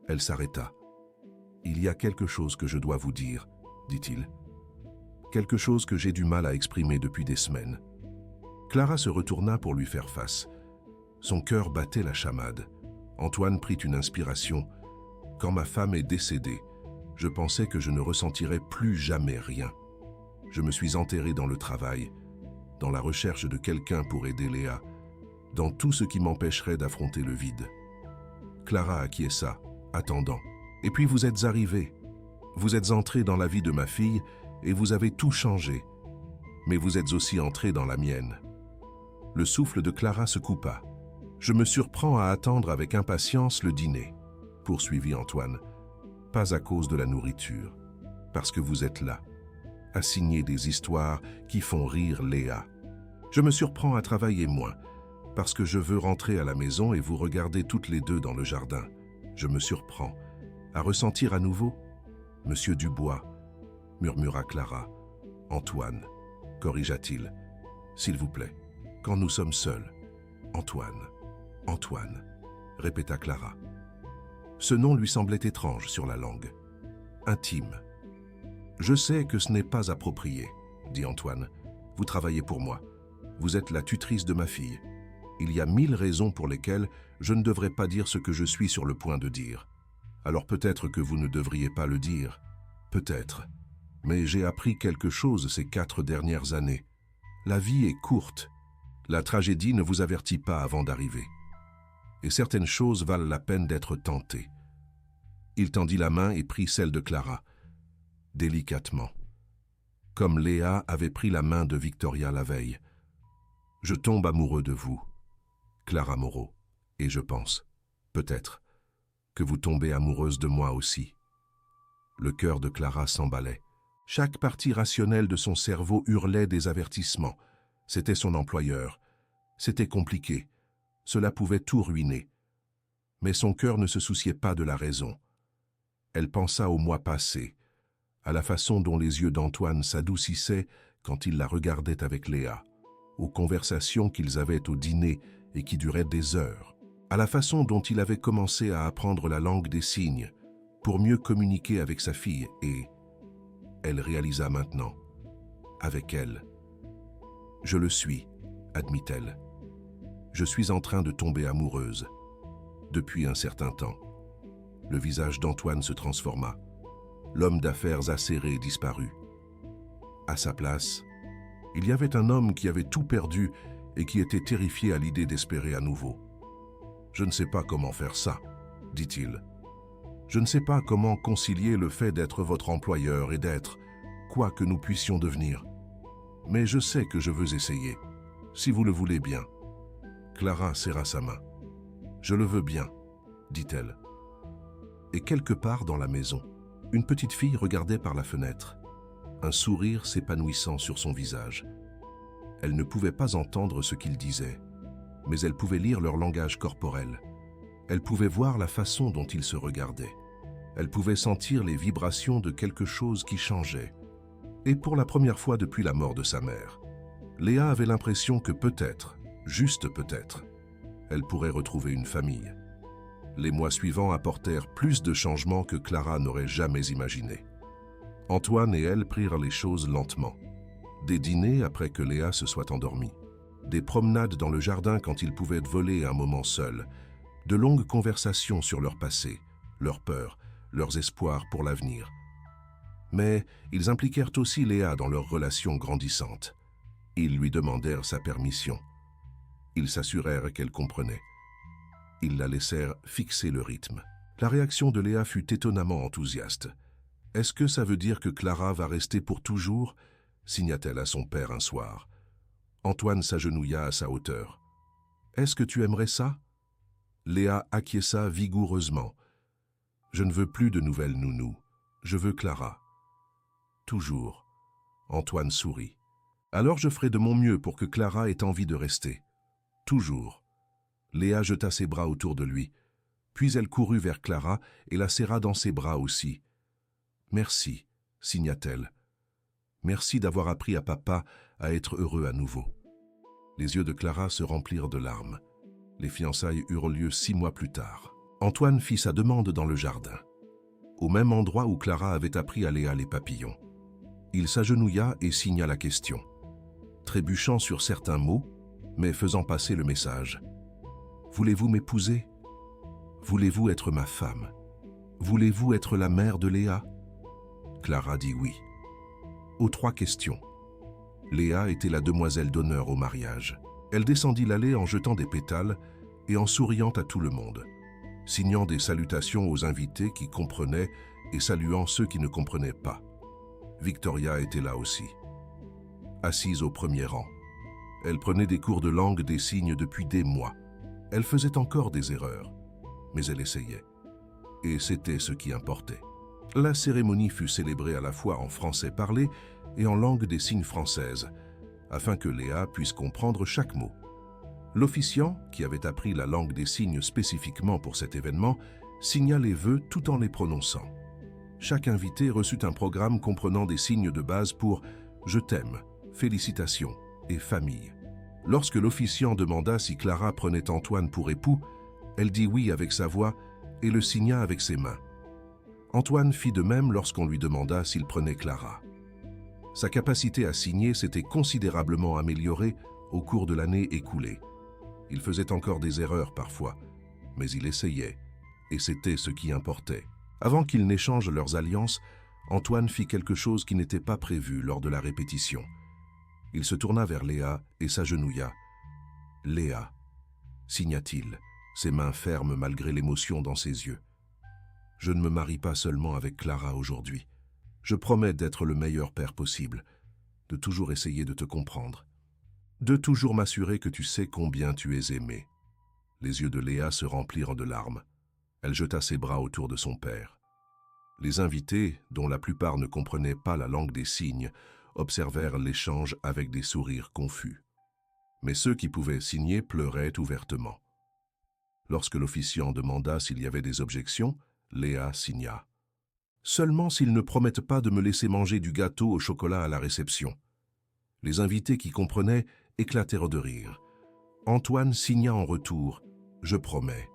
Elle s'arrêta. « Il y a quelque chose que je dois vous dire, » dit-il. « Quelque chose que j'ai du mal à exprimer depuis des semaines. » Clara se retourna pour lui faire face. Son cœur battait la chamade. Antoine prit une inspiration. « Quand ma femme est décédée, je pensais que je ne ressentirais plus jamais rien. Je me suis enterré dans le travail, dans la recherche de quelqu'un pour aider Léa, dans tout ce qui m'empêcherait d'affronter le vide. » Clara acquiesça, attendant. « Et puis vous êtes arrivé. Vous êtes entré dans la vie de ma fille et vous avez tout changé. Mais vous êtes aussi entré dans la mienne. » Le souffle de Clara se coupa. « Je me surprends à attendre avec impatience le dîner, » poursuivit Antoine. « Pas à cause de la nourriture, parce que vous êtes là, à signer des histoires qui font rire Léa. Je me surprends à travailler moins, parce que je veux rentrer à la maison et vous regarder toutes les deux dans le jardin. Je me surprends à ressentir à nouveau. »« Monsieur Dubois, » murmura Clara. « Antoine, » corrigea-t-il. « S'il vous plaît, quand nous sommes seuls. »« Antoine, Antoine, » répéta Clara. Ce nom lui semblait étrange sur la langue. Intime. « Je sais que ce n'est pas approprié, » dit Antoine. « Vous travaillez pour moi. Vous êtes la tutrice de ma fille. Il y a 1000 raisons pour lesquelles je ne devrais pas dire ce que je suis sur le point de dire. Alors peut-être que vous ne devriez pas le dire. Peut-être. Mais j'ai appris quelque chose ces 4 dernières années. La vie est courte. La tragédie ne vous avertit pas avant d'arriver. Et certaines choses valent la peine d'être tentées. » Il tendit la main et prit celle de Clara, délicatement, comme Léa avait pris la main de Victoria la veille. « Je tombe amoureux de vous, Clara Moreau, et je pense, peut-être, que vous tombez amoureuse de moi aussi. » Le cœur de Clara s'emballait. Chaque partie rationnelle de son cerveau hurlait des avertissements. C'était son employeur. C'était compliqué. Cela pouvait tout ruiner. Mais son cœur ne se souciait pas de la raison. Elle pensa au mois passé, à la façon dont les yeux d'Antoine s'adoucissaient quand il la regardait avec Léa, aux conversations qu'ils avaient au dîner et qui duraient des heures, à la façon dont il avait commencé à apprendre la langue des signes pour mieux communiquer avec sa fille et, elle réalisa maintenant, avec elle. « Je le suis, » admit-elle. « Je suis en train de tomber amoureuse. Depuis un certain temps. » Le visage d'Antoine se transforma. L'homme d'affaires acéré disparut. À sa place, il y avait un homme qui avait tout perdu et qui était terrifié à l'idée d'espérer à nouveau. « Je ne sais pas comment faire ça, » dit-il. « Je ne sais pas comment concilier le fait d'être votre employeur et d'être, quoi que nous puissions devenir. Mais je sais que je veux essayer, si vous le voulez bien. » Clara serra sa main. « Je le veux bien, » dit-elle. Et quelque part dans la maison, une petite fille regardait par la fenêtre, un sourire s'épanouissant sur son visage. Elle ne pouvait pas entendre ce qu'ils disaient, mais elle pouvait lire leur langage corporel. Elle pouvait voir la façon dont ils se regardaient. Elle pouvait sentir les vibrations de quelque chose qui changeait. Et pour la première fois depuis la mort de sa mère, Léa avait l'impression que peut-être, juste peut-être, elle pourrait retrouver une famille. Les mois suivants apportèrent plus de changements que Clara n'aurait jamais imaginé. Antoine et elle prirent les choses lentement. Des dîners après que Léa se soit endormie. Des promenades dans le jardin quand ils pouvaient voler un moment seuls. De longues conversations sur leur passé, leurs peurs, leurs espoirs pour l'avenir. Mais ils impliquèrent aussi Léa dans leur relation grandissante. Ils lui demandèrent sa permission. Ils s'assurèrent qu'elle comprenait. Ils la laissèrent fixer le rythme. La réaction de Léa fut étonnamment enthousiaste. « Est-ce que ça veut dire que Clara va rester pour toujours ?» signa-t-elle à son père un soir. Antoine s'agenouilla à sa hauteur. « Est-ce que tu aimerais ça ?» Léa acquiesça vigoureusement. « Je ne veux plus de nouvelles nounous. Je veux Clara. »« Toujours. » Antoine sourit. « Alors je ferai de mon mieux pour que Clara ait envie de rester. Toujours. » Léa jeta ses bras autour de lui. Puis elle courut vers Clara et la serra dans ses bras aussi. « Merci, signa-t-elle. Merci d'avoir appris à papa à être heureux à nouveau. » Les yeux de Clara se remplirent de larmes. Les fiançailles eurent lieu 6 mois plus tard. Antoine fit sa demande dans le jardin, au même endroit où Clara avait appris à Léa les papillons. Il s'agenouilla et signa la question, trébuchant sur certains mots, mais faisant passer le message. « Voulez-vous m'épouser? Voulez-vous être ma femme? Voulez-vous être la mère de Léa ?» Clara dit oui. Aux 3 questions. Léa était la demoiselle d'honneur au mariage. Elle descendit l'allée en jetant des pétales et en souriant à tout le monde, signant des salutations aux invités qui comprenaient et saluant ceux qui ne comprenaient pas. Victoria était là aussi, assise au premier rang. Elle prenait des cours de langue des signes depuis des mois. Elle faisait encore des erreurs, mais elle essayait. Et c'était ce qui importait. La cérémonie fut célébrée à la fois en français parlé et en langue des signes française, afin que Léa puisse comprendre chaque mot. L'officiant, qui avait appris la langue des signes spécifiquement pour cet événement, signa les vœux tout en les prononçant. Chaque invité reçut un programme comprenant des signes de base pour « Je t'aime »,« Félicitations » et « Famille ». Lorsque l'officiant demanda si Clara prenait Antoine pour époux, elle dit oui avec sa voix et le signa avec ses mains. Antoine fit de même lorsqu'on lui demanda s'il prenait Clara. Sa capacité à signer s'était considérablement améliorée au cours de l'année écoulée. Il faisait encore des erreurs parfois, mais il essayait, et c'était ce qui importait. Avant qu'ils n'échangent leurs alliances, Antoine fit quelque chose qui n'était pas prévu lors de la répétition. Il se tourna vers Léa et s'agenouilla. « Léa », signa-t-il, ses mains fermes malgré l'émotion dans ses yeux. « Je ne me marie pas seulement avec Clara aujourd'hui. Je promets d'être le meilleur père possible, de toujours essayer de te comprendre, de toujours m'assurer que tu sais combien tu es aimé. » Les yeux de Léa se remplirent de larmes. Elle jeta ses bras autour de son père. Les invités, dont la plupart ne comprenaient pas la langue des signes, observèrent l'échange avec des sourires confus. Mais ceux qui pouvaient signer pleuraient ouvertement. Lorsque l'officiant demanda s'il y avait des objections, Léa signa. « Seulement s'ils ne promettent pas de me laisser manger du gâteau au chocolat à la réception. » Les invités qui comprenaient éclatèrent de rire. Antoine signa en retour « Je promets ».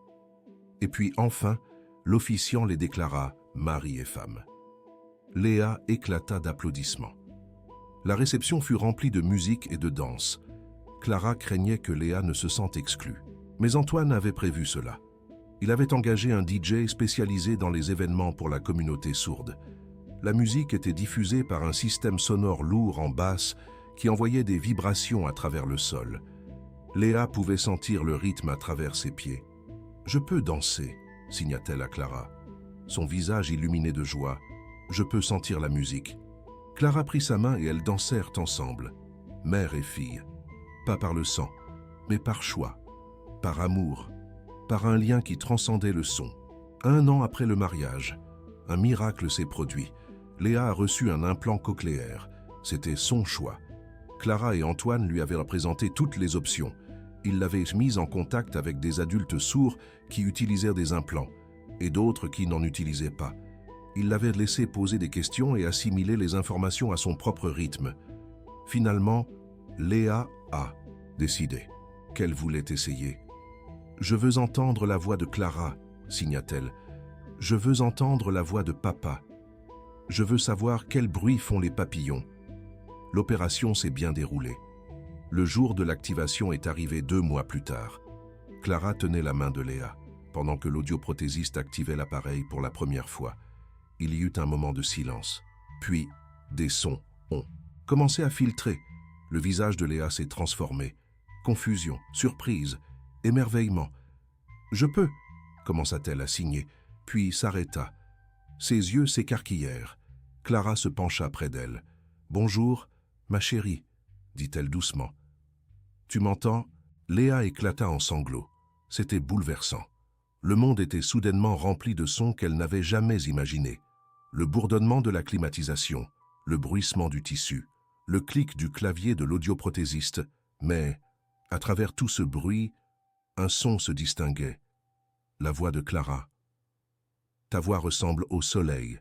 Et puis enfin, l'officiant les déclara mari et femme. Léa éclata d'applaudissements. La réception fut remplie de musique et de danse. Clara craignait que Léa ne se sente exclue. Mais Antoine avait prévu cela. Il avait engagé un DJ spécialisé dans les événements pour la communauté sourde. La musique était diffusée par un système sonore lourd en basse qui envoyait des vibrations à travers le sol. Léa pouvait sentir le rythme à travers ses pieds. « Je peux danser », signa-t-elle à Clara. Son visage illuminé de joie. « Je peux sentir la musique ». Clara prit sa main et elles dansèrent ensemble, mère et fille, pas par le sang, mais par choix, par amour, par un lien qui transcendait le son. 1 an après le mariage, un miracle s'est produit. Léa a reçu un implant cochléaire. C'était son choix. Clara et Antoine lui avaient présenté toutes les options. Ils l'avaient mise en contact avec des adultes sourds qui utilisèrent des implants et d'autres qui n'en utilisaient pas. Il l'avait laissé poser des questions et assimiler les informations à son propre rythme. Finalement, Léa a décidé qu'elle voulait essayer. « Je veux entendre la voix de Clara », signa-t-elle. « Je veux entendre la voix de papa. Je veux savoir quel bruit font les papillons. » L'opération s'est bien déroulée. Le jour de l'activation est arrivé 2 mois plus tard. Clara tenait la main de Léa, pendant que l'audioprothésiste activait l'appareil pour la première fois. Il y eut un moment de silence. Puis, des sons ont commencé à filtrer. Le visage de Léa s'est transformé. Confusion, surprise, émerveillement. « Je peux », commença-t-elle à signer, puis s'arrêta. Ses yeux s'écarquillèrent. Clara se pencha près d'elle. « Bonjour, ma chérie », dit-elle doucement. « Tu m'entends ?» Léa éclata en sanglots. C'était bouleversant. Le monde était soudainement rempli de sons qu'elle n'avait jamais imaginés. Le bourdonnement de la climatisation, le bruissement du tissu, le clic du clavier de l'audioprothésiste, mais, à travers tout ce bruit, un son se distinguait. La voix de Clara. Ta voix ressemble au soleil,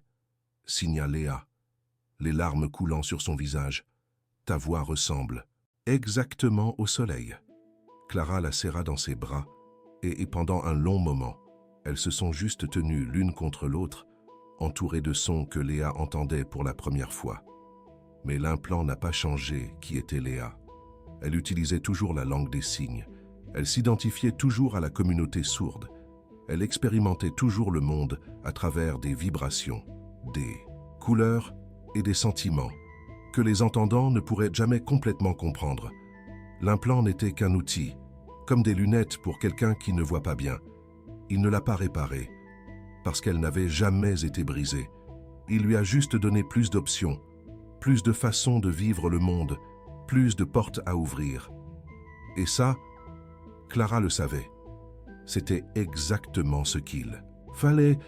signa Léa, les larmes coulant sur son visage. Ta voix ressemble exactement au soleil. Clara la serra dans ses bras et pendant un long moment, elles se sont juste tenues l'une contre l'autre, entourées de sons que Léa entendait pour la première fois. Mais l'implant n'a pas changé qui était Léa. Elle utilisait toujours la langue des signes. Elle s'identifiait toujours à la communauté sourde. Elle expérimentait toujours le monde à travers des vibrations, des couleurs et des sentiments que les entendants ne pourraient jamais complètement comprendre. L'implant n'était qu'un outil, comme des lunettes pour quelqu'un qui ne voit pas bien. Il ne l'a pas réparée, parce qu'elle n'avait jamais été brisée. Il lui a juste donné plus d'options, plus de façons de vivre le monde, plus de portes à ouvrir. Et ça, Clara le savait. C'était exactement ce qu'il fallait.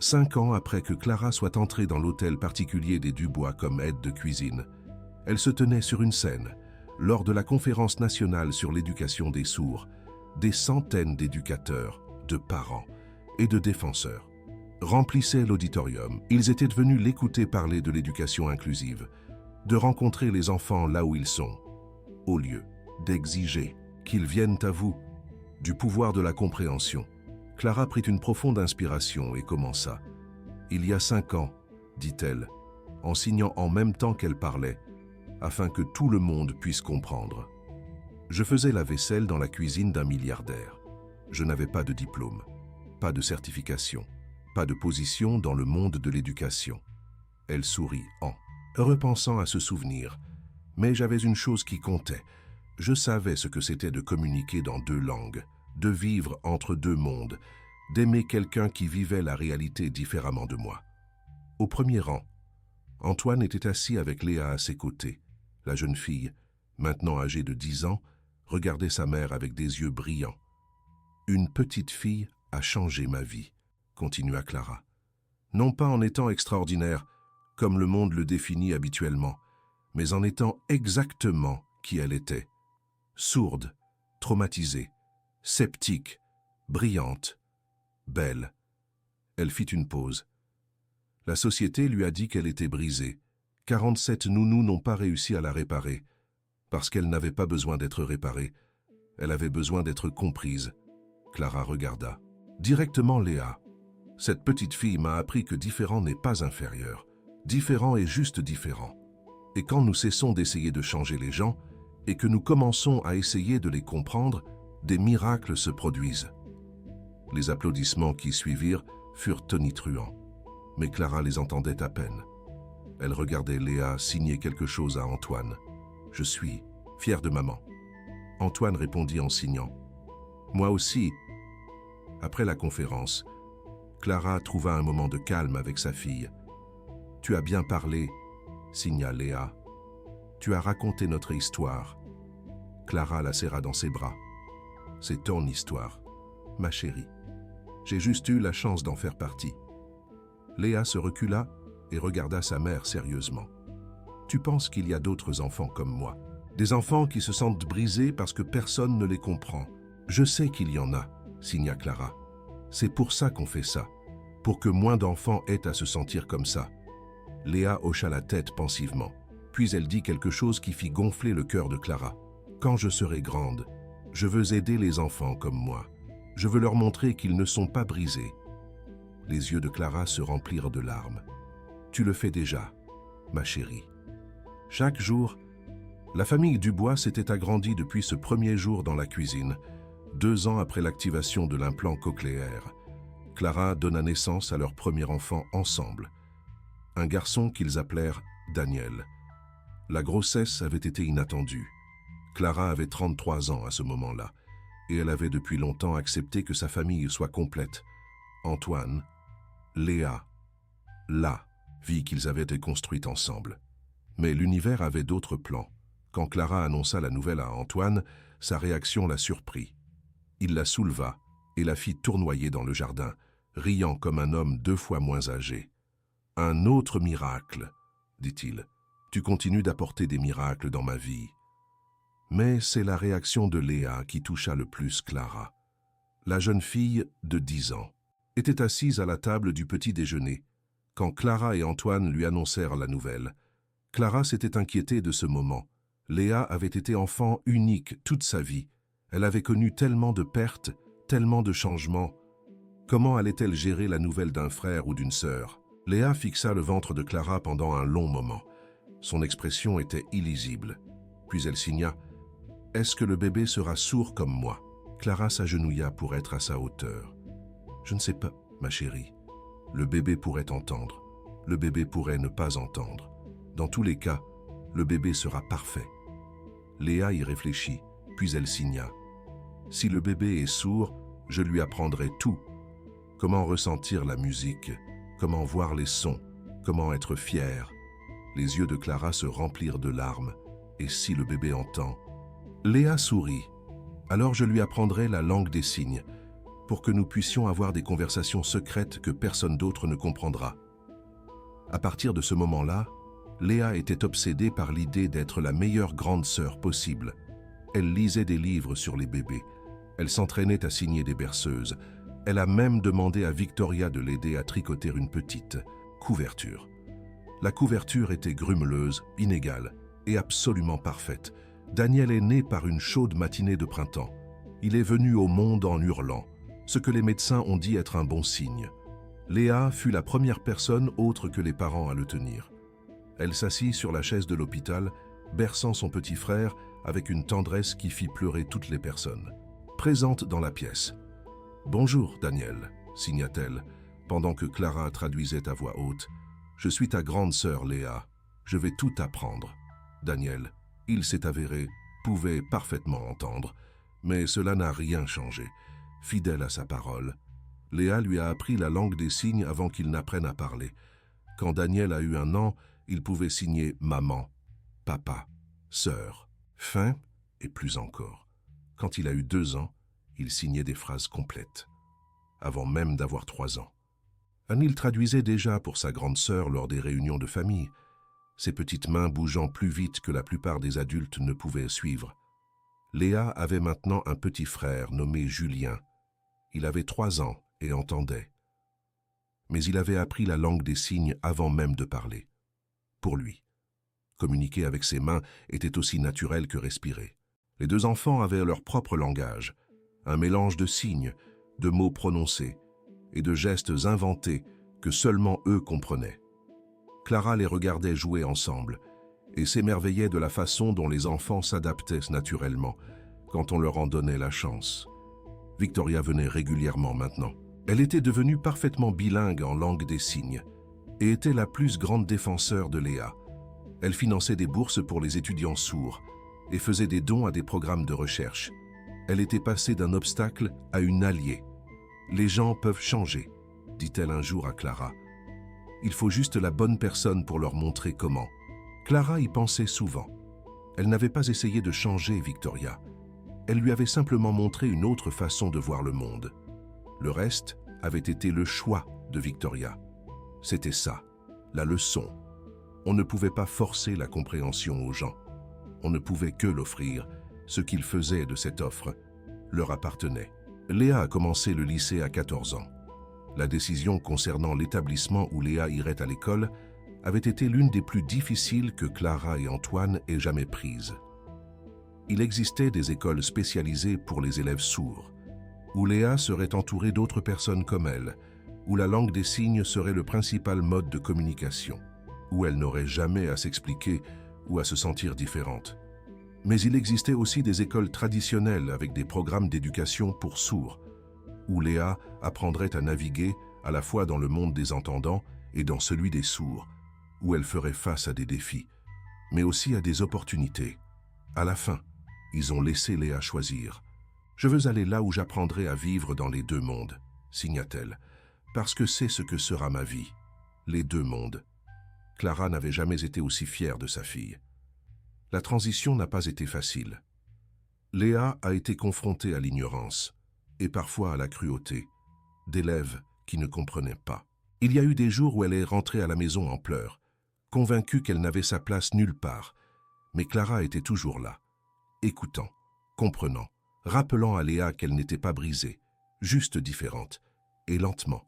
5 ans après que Clara soit entrée dans l'hôtel particulier des Dubois comme aide de cuisine, elle se tenait sur une scène. Lors de la conférence nationale sur l'éducation des sourds, des centaines d'éducateurs, de parents et de défenseurs remplissaient l'auditorium. Ils étaient venus l'écouter parler de l'éducation inclusive, de rencontrer les enfants là où ils sont, au lieu d'exiger qu'ils viennent à vous. Du pouvoir de la compréhension, Clara prit une profonde inspiration et commença. « Il y a 5 ans, dit-elle, en signant en même temps qu'elle parlait, afin que tout le monde puisse comprendre. Je faisais la vaisselle dans la cuisine d'un milliardaire. Je n'avais pas de diplôme, pas de certification, pas de position dans le monde de l'éducation. » Elle sourit en repensant à ce souvenir. Mais j'avais une chose qui comptait. Je savais ce que c'était de communiquer dans 2 langues, de vivre entre 2 mondes, d'aimer quelqu'un qui vivait la réalité différemment de moi. Au premier rang, Antoine était assis avec Léa à ses côtés. La jeune fille, maintenant âgée de 10 ans, regardait sa mère avec des yeux brillants. « Une petite fille a changé ma vie », continua Clara. « Non pas en étant extraordinaire, comme le monde le définit habituellement, mais en étant exactement qui elle était. Sourde, traumatisée, sceptique, brillante, belle. » Elle fit une pause. La société lui a dit qu'elle était brisée. 47 nounous n'ont pas réussi à la réparer, parce qu'elle n'avait pas besoin d'être réparée. Elle avait besoin d'être comprise. Clara regarda. Directement Léa. Cette petite fille m'a appris que différent n'est pas inférieur. Différent est juste différent. Et quand nous cessons d'essayer de changer les gens, et que nous commençons à essayer de les comprendre, des miracles se produisent. Les applaudissements qui suivirent furent tonitruants, mais Clara les entendait à peine. Elle regardait Léa signer quelque chose à Antoine. « Je suis fière de maman. » Antoine répondit en signant. « Moi aussi. » Après la conférence, Clara trouva un moment de calme avec sa fille. « Tu as bien parlé, » signa Léa. « Tu as raconté notre histoire. » Clara la serra dans ses bras. « C'est ton histoire, ma chérie. J'ai juste eu la chance d'en faire partie. » Léa se recula et regarda sa mère sérieusement. « Tu penses qu'il y a d'autres enfants comme moi, des enfants qui se sentent brisés parce que personne ne les comprend. Je sais qu'il y en a, » signa Clara. « C'est pour ça qu'on fait ça, pour que moins d'enfants aient à se sentir comme ça. » Léa hocha la tête pensivement, puis elle dit quelque chose qui fit gonfler le cœur de Clara. « Quand je serai grande, je veux aider les enfants comme moi. Je veux leur montrer qu'ils ne sont pas brisés. » Les yeux de Clara se remplirent de larmes. « Tu le fais déjà, ma chérie. » Chaque jour, la famille Dubois s'était agrandie depuis ce premier jour dans la cuisine, 2 ans après l'activation de l'implant cochléaire. Clara donna naissance à leur premier enfant ensemble, un garçon qu'ils appelèrent Daniel. La grossesse avait été inattendue. Clara avait 33 ans à ce moment-là, et elle avait depuis longtemps accepté que sa famille soit complète. Antoine, Léa, la vie qu'ils avaient été construite ensemble. Mais l'univers avait d'autres plans. Quand Clara annonça la nouvelle à Antoine, sa réaction la surprit. Il la souleva et la fit tournoyer dans le jardin, riant comme un homme 2 fois moins âgé. « Un autre miracle, » dit-il. « Tu continues d'apporter des miracles dans ma vie. » Mais c'est la réaction de Léa qui toucha le plus Clara. La jeune fille, de 10 ans, était assise à la table du petit déjeuner, quand Clara et Antoine lui annoncèrent la nouvelle. Clara s'était inquiétée de ce moment. Léa avait été enfant unique toute sa vie. Elle avait connu tellement de pertes, tellement de changements. Comment allait-elle gérer la nouvelle d'un frère ou d'une sœur? Léa fixa le ventre de Clara pendant un long moment. Son expression était illisible. Puis elle signa « Est-ce que le bébé sera sourd comme moi ?» Clara s'agenouilla pour être à sa hauteur. « Je ne sais pas, ma chérie. Le bébé pourrait entendre. Le bébé pourrait ne pas entendre. Dans tous les cas, le bébé sera parfait. » Léa y réfléchit, puis elle signa « Si le bébé est sourd, je lui apprendrai tout. Comment ressentir la musique, comment voir les sons, comment être fier. » Les yeux de Clara se remplirent de larmes. « Et si le bébé entend ?» Léa sourit. « Alors je lui apprendrai la langue des signes, pour que nous puissions avoir des conversations secrètes que personne d'autre ne comprendra. » À partir de ce moment-là, Léa était obsédée par l'idée d'être la meilleure grande sœur possible. Elle lisait des livres sur les bébés. Elle s'entraînait à signer des berceuses. Elle a même demandé à Victoria de l'aider à tricoter une petite couverture. La couverture était grumeleuse, inégale et absolument parfaite. Daniel est né par une chaude matinée de printemps. Il est venu au monde en hurlant, ce que les médecins ont dit être un bon signe. Léa fut la première personne autre que les parents à le tenir. Elle s'assit sur la chaise de l'hôpital, berçant son petit frère avec une tendresse qui fit pleurer toutes les personnes présentes dans la pièce. « Bonjour, Daniel », signa-t-elle, pendant que Clara traduisait à voix haute. « Je suis ta grande sœur, Léa. Je vais tout apprendre. » Daniel, il s'est avéré, pouvait parfaitement entendre, mais cela n'a rien changé. Fidèle à sa parole, Léa lui a appris la langue des signes avant qu'il n'apprenne à parler. Quand Daniel a eu 1 an, il pouvait signer « maman »,« papa »,« sœur »,« fin » et plus encore. Quand il a eu 2 ans, il signait des phrases complètes, avant même d'avoir 3 ans. Anil traduisait déjà pour sa grande sœur lors des réunions de famille, ses petites mains bougeant plus vite que la plupart des adultes ne pouvaient suivre. Léa avait maintenant un petit frère nommé Julien. Il avait 3 ans et entendait. Mais il avait appris la langue des signes avant même de parler. Pour lui, communiquer avec ses mains était aussi naturel que respirer. Les 2 enfants avaient leur propre langage, un mélange de signes, de mots prononcés et de gestes inventés que seulement eux comprenaient. Clara les regardait jouer ensemble et s'émerveillait de la façon dont les enfants s'adaptaient naturellement quand on leur en donnait la chance. Victoria venait régulièrement maintenant. Elle était devenue parfaitement bilingue en langue des signes et était la plus grande défenseur de Léa. Elle finançait des bourses pour les étudiants sourds et faisait des dons à des programmes de recherche. Elle était passée d'un obstacle à une alliée. « Les gens peuvent changer », dit-elle un jour à Clara. « Il faut juste la bonne personne pour leur montrer comment. » Clara y pensait souvent. Elle n'avait pas essayé de changer Victoria. Elle lui avait simplement montré une autre façon de voir le monde. Le reste avait été le choix de Victoria. C'était ça, la leçon. On ne pouvait pas forcer la compréhension aux gens. On ne pouvait que l'offrir. Ce qu'ils faisaient de cette offre leur appartenait. Léa a commencé le lycée à 14 ans. La décision concernant l'établissement où Léa irait à l'école avait été l'une des plus difficiles que Clara et Antoine aient jamais prises. Il existait des écoles spécialisées pour les élèves sourds, où Léa serait entourée d'autres personnes comme elle, où la langue des signes serait le principal mode de communication, où elle n'aurait jamais à s'expliquer ou à se sentir différente. Mais il existait aussi des écoles traditionnelles avec des programmes d'éducation pour sourds, où Léa apprendrait à naviguer à la fois dans le monde des entendants et dans celui des sourds, où elle ferait face à des défis, mais aussi à des opportunités. À la fin, ils ont laissé Léa choisir. « Je veux aller là où j'apprendrai à vivre dans les 2 mondes, » signa-t-elle, « parce que c'est ce que sera ma vie, les 2 mondes. » Clara n'avait jamais été aussi fière de sa fille. La transition n'a pas été facile. Léa a été confrontée à l'ignorance, et parfois à la cruauté, d'élèves qui ne comprenaient pas. Il y a eu des jours où elle est rentrée à la maison en pleurs, convaincue qu'elle n'avait sa place nulle part, mais Clara était toujours là, écoutant, comprenant, rappelant à Léa qu'elle n'était pas brisée, juste différentes, et lentement.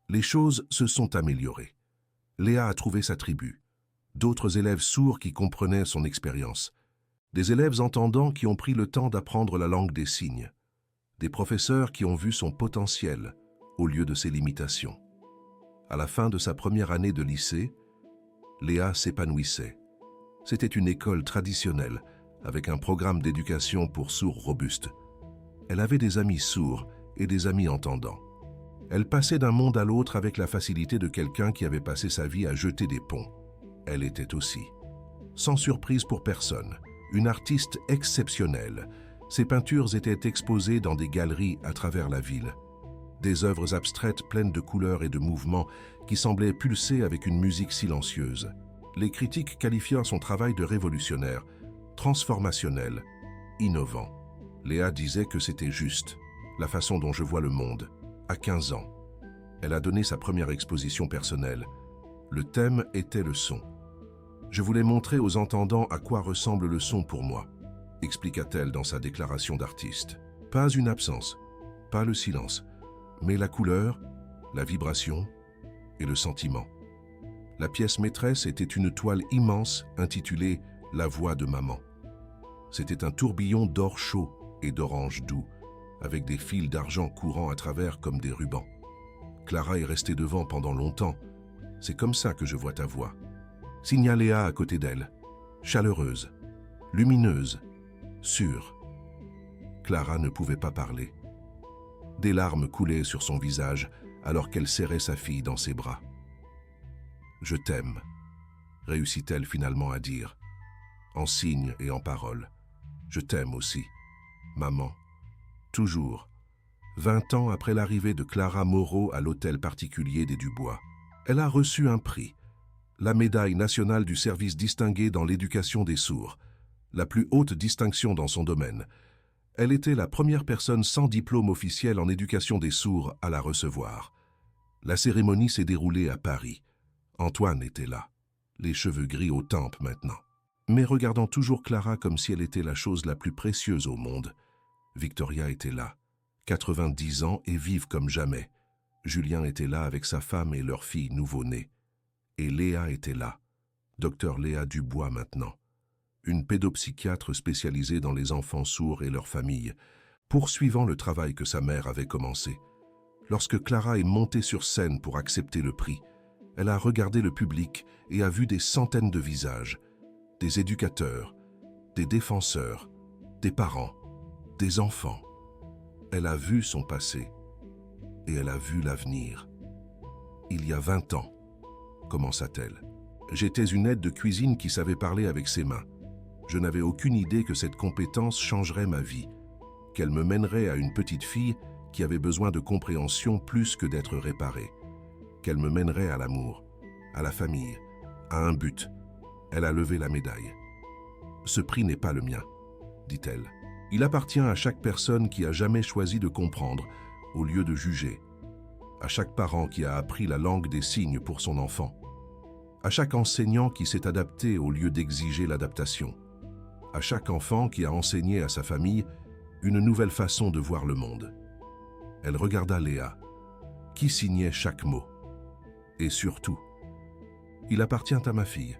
Les choses se sont améliorées. Léa a trouvé sa tribu, d'autres élèves sourds qui comprenaient son expérience, des élèves entendants qui ont pris le temps d'apprendre la langue des signes, des professeurs qui ont vu son potentiel au lieu de ses limitations. À la fin de sa première année de lycée, Léa s'épanouissait. C'était une école traditionnelle avec un programme d'éducation pour sourds robustes. Elle avait des amis sourds et des amis entendants. Elle passait d'un monde à l'autre avec la facilité de quelqu'un qui avait passé sa vie à jeter des ponts. Elle était aussi, sans surprise pour personne, une artiste exceptionnelle. Ses peintures étaient exposées dans des galeries à travers la ville. Des œuvres abstraites pleines de couleurs et de mouvements qui semblaient pulser avec une musique silencieuse. Les critiques qualifièrent son travail de révolutionnaire, transformationnel, innovant. Léa disait que c'était juste, la façon dont je vois le monde. À 15 ans, elle a donné sa première exposition personnelle. Le thème était le son. Je voulais montrer aux entendants à quoi ressemble le son pour moi, expliqua-t-elle dans sa déclaration d'artiste. Pas une absence, pas le silence, mais la couleur, la vibration et le sentiment. La pièce maîtresse était une toile immense intitulée « La voix de maman ». C'était un tourbillon d'or chaud et d'orange doux, avec des fils d'argent courant à travers comme des rubans. Clara est restée devant pendant longtemps. C'est comme ça que je vois ta voix. Signa Léa à côté d'elle, chaleureuse, lumineuse, sûre. Clara ne pouvait pas parler. Des larmes coulaient sur son visage alors qu'elle serrait sa fille dans ses bras. « Je t'aime », réussit-elle finalement à dire, en signes et en paroles. « Je t'aime aussi, maman. » Toujours, 20 ans après l'arrivée de Clara Moreau à l'hôtel particulier des Dubois, elle a reçu un prix, la médaille nationale du service distingué dans l'éducation des sourds, la plus haute distinction dans son domaine. Elle était la première personne sans diplôme officiel en éducation des sourds à la recevoir. La cérémonie s'est déroulée à Paris. Antoine était là, les cheveux gris aux tempes maintenant, mais regardant toujours Clara comme si elle était la chose la plus précieuse au monde. Victoria était là, 90 ans et vive comme jamais. Julien était là avec sa femme et leur fille nouveau-née. Et Léa était là, docteur Léa Dubois maintenant, une pédopsychiatre spécialisée dans les enfants sourds et leurs familles, poursuivant le travail que sa mère avait commencé. Lorsque Clara est montée sur scène pour accepter le prix, elle a regardé le public et a vu des centaines de visages, des éducateurs, des défenseurs, des parents, des enfants. Elle a vu son passé et elle a vu l'avenir. Il y a 20 ans, commença-t-elle. J'étais une aide de cuisine qui savait parler avec ses mains. Je n'avais aucune idée que cette compétence changerait ma vie, qu'elle me mènerait à une petite fille qui avait besoin de compréhension plus que d'être réparée, qu'elle me mènerait à l'amour, à la famille, à un but. Elle a levé la médaille. Ce prix n'est pas le mien, dit-elle. Il appartient à chaque personne qui a jamais choisi de comprendre au lieu de juger, à chaque parent qui a appris la langue des signes pour son enfant, à chaque enseignant qui s'est adapté au lieu d'exiger l'adaptation, à chaque enfant qui a enseigné à sa famille une nouvelle façon de voir le monde. Elle regarda Léa, qui signait chaque mot. Et surtout, il appartient à ma fille,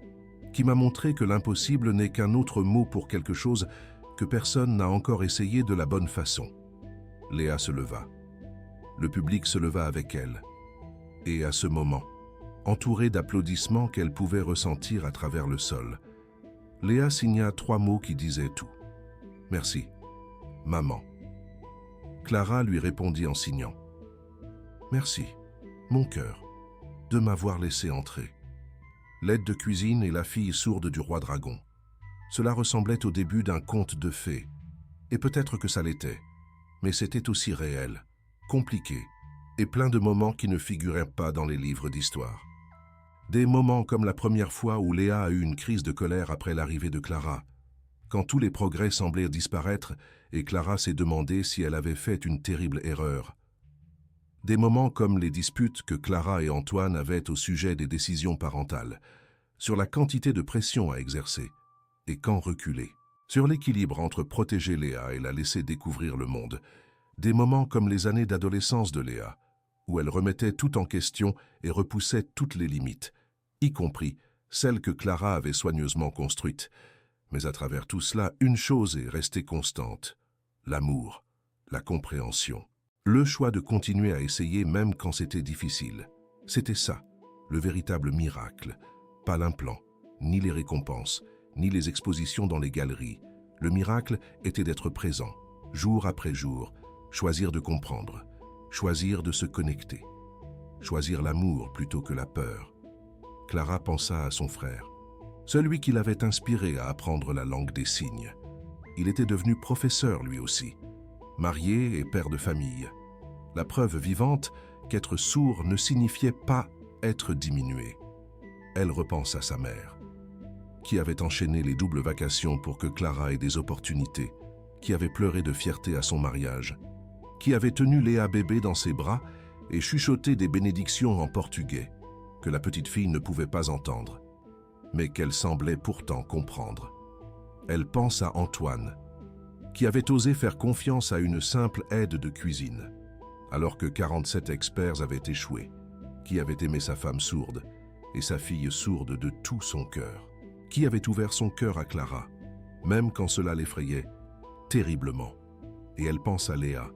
qui m'a montré que l'impossible n'est qu'un autre mot pour quelque chose que personne n'a encore essayé de la bonne façon. Léa se leva. Le public se leva avec elle. Et à ce moment, entourée d'applaudissements qu'elle pouvait ressentir à travers le sol, Léa signa 3 mots qui disaient tout. « Merci, maman. » Clara lui répondit en signant. « Merci, mon cœur, de m'avoir laissé entrer. » L'aide de cuisine et la fille sourde du roi dragon. Cela ressemblait au début d'un conte de fées. Et peut-être que ça l'était, mais c'était aussi réel, compliqué, et plein de moments qui ne figuraient pas dans les livres d'histoire. Des moments comme la première fois où Léa a eu une crise de colère après l'arrivée de Clara, quand tous les progrès semblaient disparaître et Clara s'est demandé si elle avait fait une terrible erreur. Des moments comme les disputes que Clara et Antoine avaient au sujet des décisions parentales, sur la quantité de pression à exercer, et quand reculer, sur l'équilibre entre protéger Léa et la laisser découvrir le monde, Des moments comme les années d'adolescence de Léa, où elle remettait tout en question et repoussait toutes les limites, y compris celles que Clara avait soigneusement construites. Mais à travers tout cela, une chose est restée constante: l'amour, la compréhension. Le choix de continuer à essayer même quand c'était difficile. C'était ça, le véritable miracle. Pas l'implant, ni les récompenses, ni les expositions dans les galeries. Le miracle était d'être présent, jour après jour, choisir de comprendre, choisir de se connecter, choisir l'amour plutôt que la peur. Clara pensa à son frère, celui qui l'avait inspiré à apprendre la langue des signes. Il était devenu professeur lui aussi, marié et père de famille. La preuve vivante qu'être sourd ne signifiait pas être diminué. Elle repense à sa mère, qui avait enchaîné les doubles vacations pour que Clara ait des opportunités, qui avait pleuré de fierté à son mariage, qui avait tenu Léa bébé dans ses bras et chuchoté des bénédictions en portugais, que la petite fille ne pouvait pas entendre, mais qu'elle semblait pourtant comprendre. Elle pense à Antoine, qui avait osé faire confiance à une simple aide de cuisine, alors que 47 experts avaient échoué, qui avait aimé sa femme sourde et sa fille sourde de tout son cœur, qui avait ouvert son cœur à Clara, même quand cela l'effrayait terriblement. Et elle pense à Léa,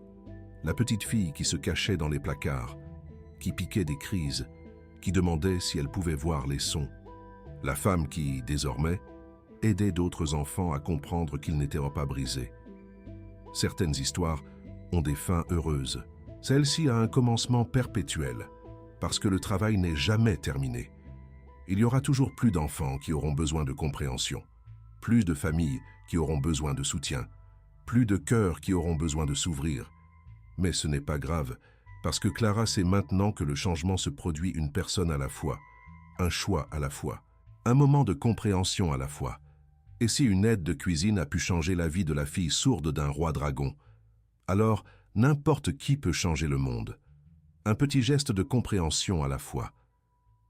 la petite fille qui se cachait dans les placards, qui piquait des crises, qui demandait si elle pouvait voir les sons, la femme qui, désormais, aidait d'autres enfants à comprendre qu'ils n'étaient pas brisés. Certaines histoires ont des fins heureuses. Celle-ci a un commencement perpétuel, parce que le travail n'est jamais terminé. Il y aura toujours plus d'enfants qui auront besoin de compréhension, plus de familles qui auront besoin de soutien, plus de cœurs qui auront besoin de s'ouvrir. Mais ce n'est pas grave, parce que Clara sait maintenant que le changement se produit une personne à la fois, un choix à la fois, un moment de compréhension à la fois. Et si une aide de cuisine a pu changer la vie de la fille sourde d'un roi dragon, alors n'importe qui peut changer le monde. Un petit geste de compréhension à la fois.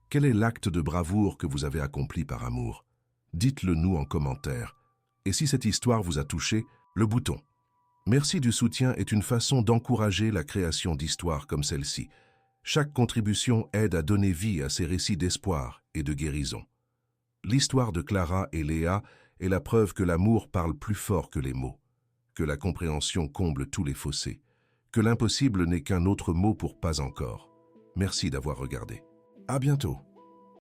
Quel est l'acte de bravoure que vous avez accompli par amour? Dites-le nous en commentaire. Et si cette histoire vous a touché, le bouton Merci du soutien est une façon d'encourager la création d'histoires comme celle-ci. Chaque contribution aide à donner vie à ces récits d'espoir et de guérison. L'histoire de Clara et Léa est la preuve que l'amour parle plus fort que les mots, que la compréhension comble tous les fossés, que l'impossible n'est qu'un autre mot pour pas encore. Merci d'avoir regardé. À bientôt.